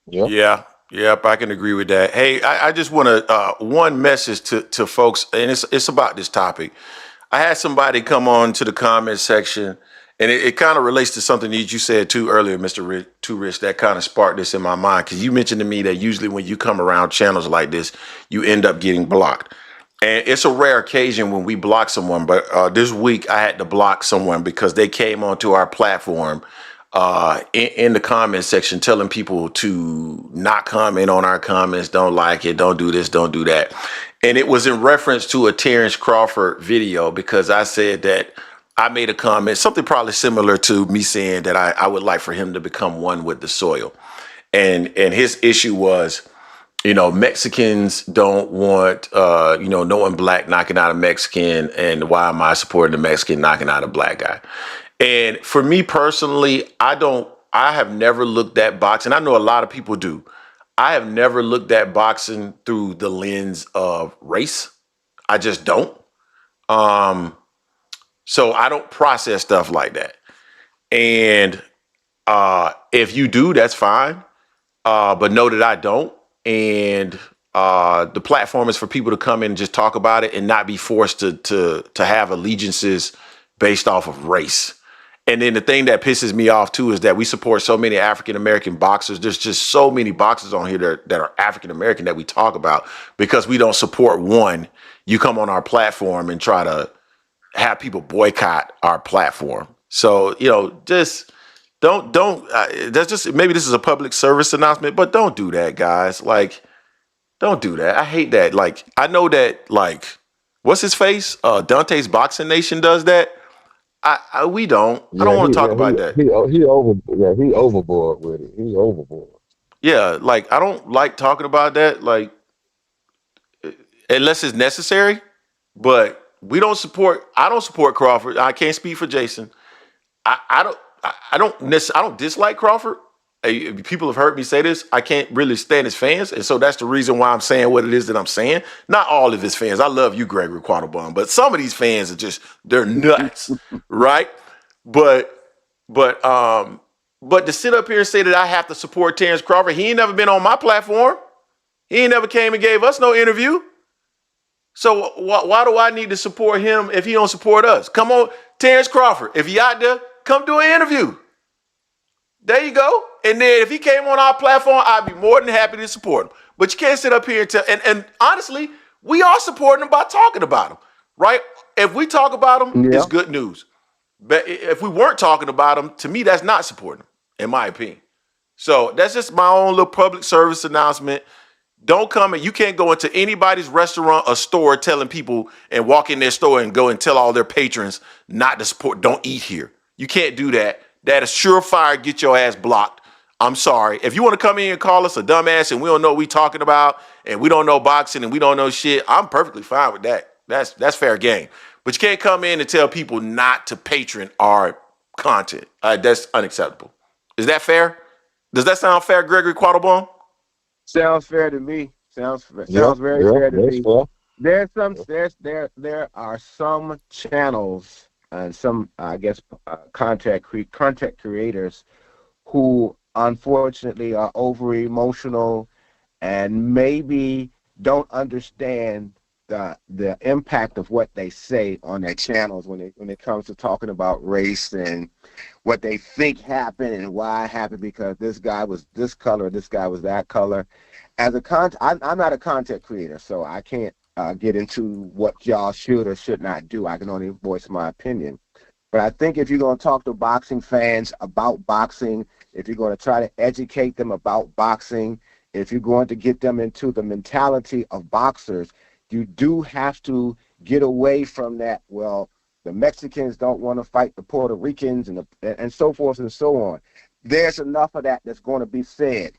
Yep, I can agree with that. Hey, I just want to one message to folks, and it's about this topic. I had somebody come on to the comment section, and it kind of relates to something that you said too earlier, Mr. Too Rich, that kind of sparked this in my mind, because you mentioned to me that usually when you come around channels like this, you end up getting blocked. And it's a rare occasion when we block someone, but this week I had to block someone because they came onto our platform in the comment section telling people to not comment on our comments, don't like it, don't do this, don't do that. And it was in reference to a Terence Crawford video, because I said that I made a comment, something probably similar to me saying that I would like for him to become one with the soil. And his issue was, Mexicans don't want, no one black knocking out a Mexican, and why am I supporting a Mexican knocking out a black guy? And for me personally, I have never looked at boxing. I know a lot of people do. I have never looked at boxing through the lens of race. I just don't. So I don't process stuff like that. And if you do, that's fine. But know that I don't. And the platform is for people to come in and just talk about it and not be forced to have allegiances based off of race. And then the thing that pisses me off too is that we support so many African-American boxers. There's just so many boxers on here that are African-American that we talk about, because we don't support one. You come on our platform and try to have people boycott our platform. So, just don't, that's just, maybe this is a public service announcement, but don't do that, guys. Like, don't do that. I hate that. Like, I know that, like, what's his face? Dante's Boxing Nation does that. We don't. I don't want to talk about that. He overboard with it. He's overboard. Yeah, like I don't like talking about that, like unless it's necessary. But we don't support. I don't support Crawford. I can't speak for Jason. I don't. I don't dislike Crawford. People have heard me say this. I can't really stand his fans, and so that's the reason why I'm saying what it is that I'm saying. Not all of his fans. I love you, Gregory Quattlebaum, but some of these fans are they're nuts, right? But but um but to sit up here and say that I have to support Terence Crawford, he ain't never been on my platform. He ain't never came and gave us no interview. So why do I need to support him if he don't support us? Come on, Terence Crawford. If you out there, come do an interview. There you go. And then if he came on our platform, I'd be more than happy to support him. But you can't sit up here and tell. And honestly, we are supporting him by talking about him, right? If we talk about him, it's Yeah. good news. But if we weren't talking about him, to me, that's not supporting him, in my opinion. So that's just my own little public service announcement. Don't come and you can't go into anybody's restaurant or store telling people and walk in their store and go and tell all their patrons not to support, don't eat here. You can't do that. That is surefire, get your ass blocked. I'm sorry. If you want to come in and call us a dumbass and we don't know what we talking about and we don't know boxing and we don't know shit, I'm perfectly fine with that. That's fair game. But you can't come in and tell people not to patron our content. That's unacceptable. Is that fair? Does that sound fair, Gregory Quattlebaum? Sounds fair to me. Sounds Yep, very yep, fair to that's me. fair. There are some channels and some I guess content creators who unfortunately are over emotional and maybe don't understand the impact of what they say on their channels when it comes to talking about race and what they think happened and why it happened because this guy was this color, this guy was that color. I'm not a content creator, so I can't get into what y'all should or should not do. I can only voice my opinion. But I think if you're going to talk to boxing fans about boxing, if you're going to try to educate them about boxing, if you're going to get them into the mentality of boxers, you do have to get away from that. Well, the Mexicans don't want to fight the Puerto Ricans and so forth and so on. There's enough of that that's going to be said.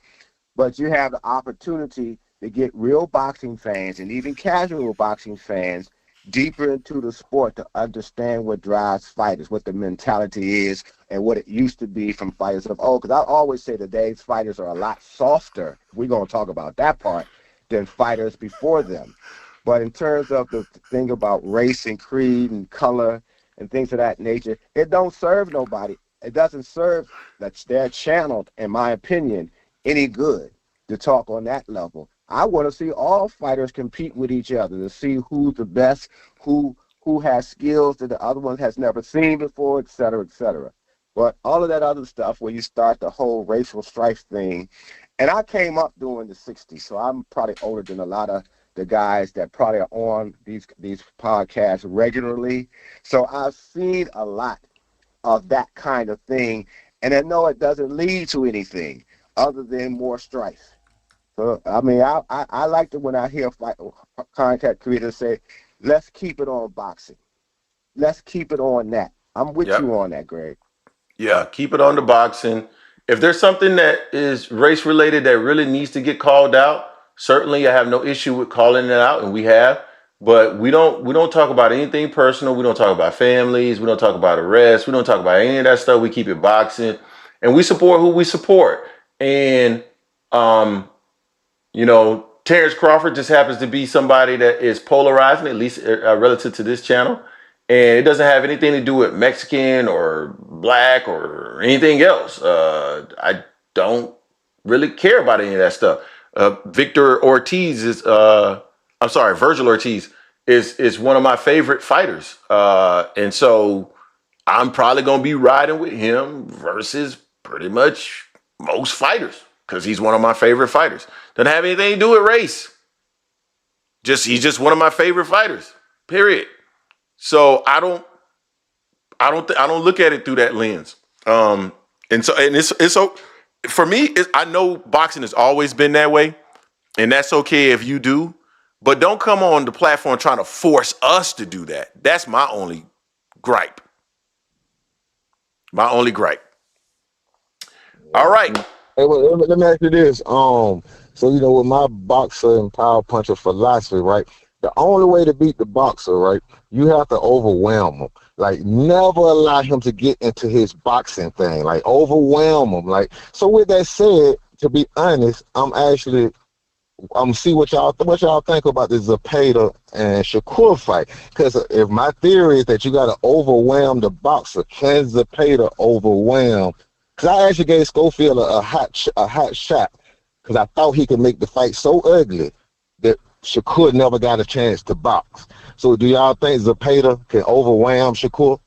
But you have the opportunity to get real boxing fans and even casual boxing fans deeper into the sport to understand what drives fighters, what the mentality is, and what it used to be from fighters of old. Because I always say today's fighters are a lot softer, we're going to talk about that part, than fighters before them. But in terms of the thing about race and creed and color and things of that nature, it don't serve nobody. It doesn't serve their channel, in my opinion, any good to talk on that level. I want to see all fighters compete with each other to see who's the best, who has skills that the other one has never seen before, et cetera, et cetera. But all of that other stuff where you start the whole racial strife thing, and I came up during the 60s, so I'm probably older than a lot of the guys that probably are on these podcasts regularly. So I've seen a lot of that kind of thing, and I know it doesn't lead to anything other than more strife. So, I mean, I like it when I hear content creators say, let's keep it on boxing. Let's keep it on that. I'm with Yep. you on that, Greg. Yeah, keep it on the boxing. If there's something that is race related that really needs to get called out, certainly I have no issue with calling it out, and we have. But we don't talk about anything personal. We don't talk about families. We don't talk about arrests. We don't talk about any of that stuff. We keep it boxing, and we support who we support. And um, Terence Crawford just happens to be somebody that is polarizing, at least relative to this channel. And it doesn't have anything to do with Mexican or black or anything else. I don't really care about any of that stuff. Virgil Ortiz is one of my favorite fighters. And so I'm probably going to be riding with him versus pretty much most fighters because he's one of my favorite fighters. Doesn't have anything to do with race. He's just one of my favorite fighters. Period. So I don't look at it through that lens. And it's so for me. I know boxing has always been that way, and that's okay if you do. But don't come on the platform trying to force us to do that. That's my only gripe. My only gripe. All right. Hey, well, let me ask you this. So with my boxer and power puncher philosophy, right? The only way to beat the boxer, right? You have to overwhelm him. Like, never allow him to get into his boxing thing. Like, overwhelm him. Like, so with that said, to be honest, I'm see what y'all think about the Zapata and Shakur fight. Because if my theory is that you got to overwhelm the boxer, can Zapata overwhelm? Because I actually gave Schofield a hot shot because I thought he could make the fight so ugly that Shakur never got a chance to box. So do y'all think Zapata can overwhelm Shakur?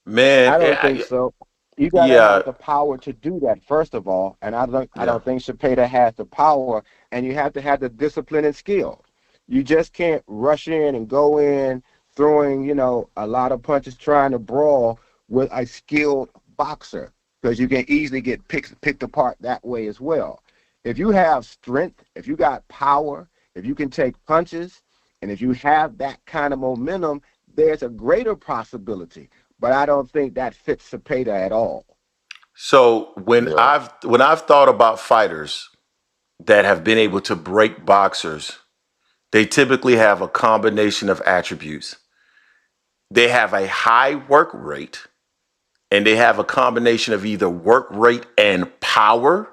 Man, I don't think so. You got to yeah, have the power to do that, first of all. And I yeah. don't think Chapeta has the power, and you have to have the discipline and skill. You just can't rush in and go in throwing, a lot of punches trying to brawl with a skilled boxer because you can easily get picked apart that way as well. If you have strength, if you got power, if you can take punches, and if you have that kind of momentum, there's a greater possibility. But I don't think that fits Cepeda at all. So Yeah. when I've thought about fighters that have been able to break boxers, they typically have a combination of attributes. They have a high work rate, and they have a combination of either work rate and power,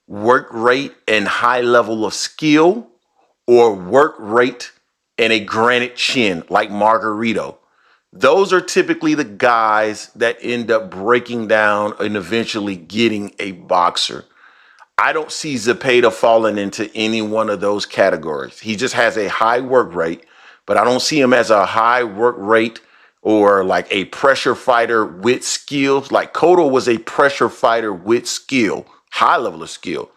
work rate and high level of skill, or work rate and a granite chin like Margarito. Those are typically the guys that end up breaking down and eventually getting a boxer. I don't see Zepeda falling into any one of those categories. He just has a high work rate, but I don't see him as a high work rate or like a pressure fighter with skills. Like Cotto was a pressure fighter with skill, high level of skill.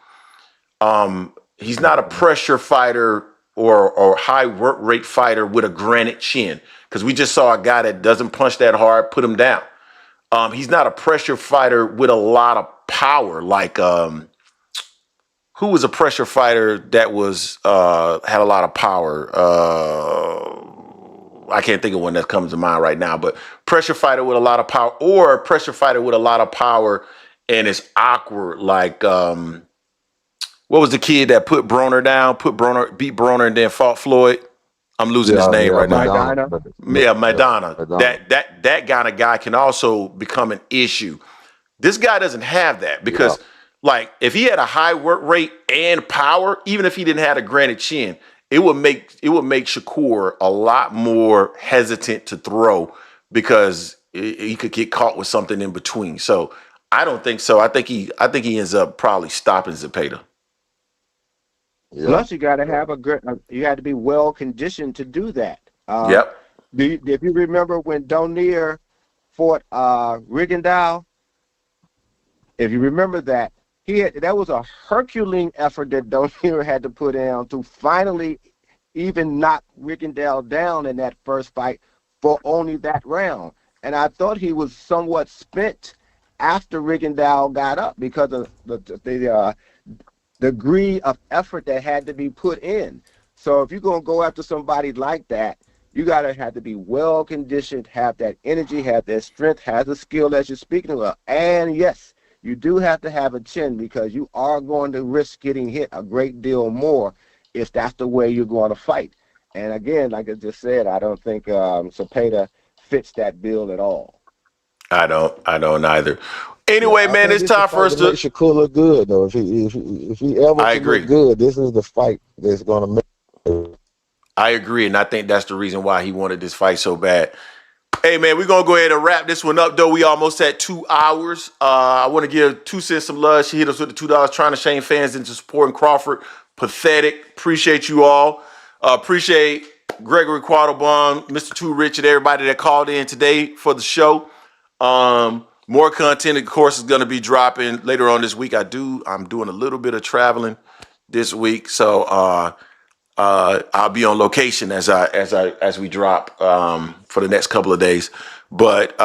He's not a pressure fighter or high work rate fighter with a granite chin because we just saw a guy that doesn't punch that hard, put him down. He's not a pressure fighter with a lot of power like who was a pressure fighter that was had a lot of power. I can't think of one that comes to mind right now, but pressure fighter with a lot of power or pressure fighter with a lot of power and it's awkward like what was the kid that put Broner down, beat Broner, and then fought Floyd? I'm losing his name Yeah, right now. Madonna. Medina. Yeah, Madonna. Madonna. That kind of guy can also become an issue. This guy doesn't have that Yeah. because, like, if he had a high work rate and power, even if he didn't have a granite chin, it would make Shakur a lot more hesitant to throw because he could get caught with something in between. So I don't think so. I think he ends up probably stopping Zepeda. Yeah. Plus, you got to have you had to be well conditioned to do that. Yep. If you remember when Donier fought Rigondeaux, if you remember that, that was a Herculean effort that Donier had to put in to finally even knock Rigondeaux down in that first fight for only that round. And I thought he was somewhat spent after Rigondeaux got up because of the degree of effort that had to be put in. So if you're going to go after somebody like that, you got to have to be well conditioned, have that energy, have that strength, have the skill that you're speaking about. And yes, you do have to have a chin because you are going to risk getting hit a great deal more if that's the way you're going to fight. And again, like I just said, I don't think Cepeda fits that bill at all. I don't either. Yeah. Anyway, I man, think it's this the time for fight us to make to. Shakur look good though. If he ever I to look agree. good, this is the fight that's gonna make. I agree, and I think that's the reason why he wanted this fight so bad. Hey, man, we're going to go ahead and wrap this one up, though. We almost at 2 hours. I want to give 2 cents some love. She hit us with the $2 trying to shame fans into supporting Crawford. Pathetic. Appreciate you all. Appreciate Gregory Quattlebaum, Mr. Too Rich, and everybody that called in today for the show. More content, of course, is going to be dropping later on this week. I'm doing a little bit of traveling this week, so I'll be on location as we drop for the next couple of days, but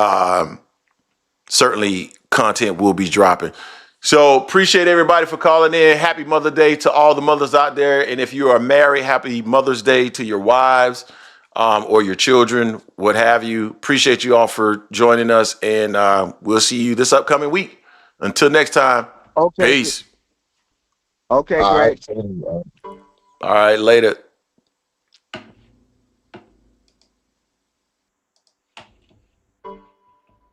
certainly content will be dropping. So appreciate everybody for calling in. Happy Mother's Day to all the mothers out there, and if you are married, happy Mother's Day to your wives or your children, what have you. Appreciate you all for joining us, and we'll see you this upcoming week. Until next time. Okay. Peace. Okay, All Greg. right. All right, later.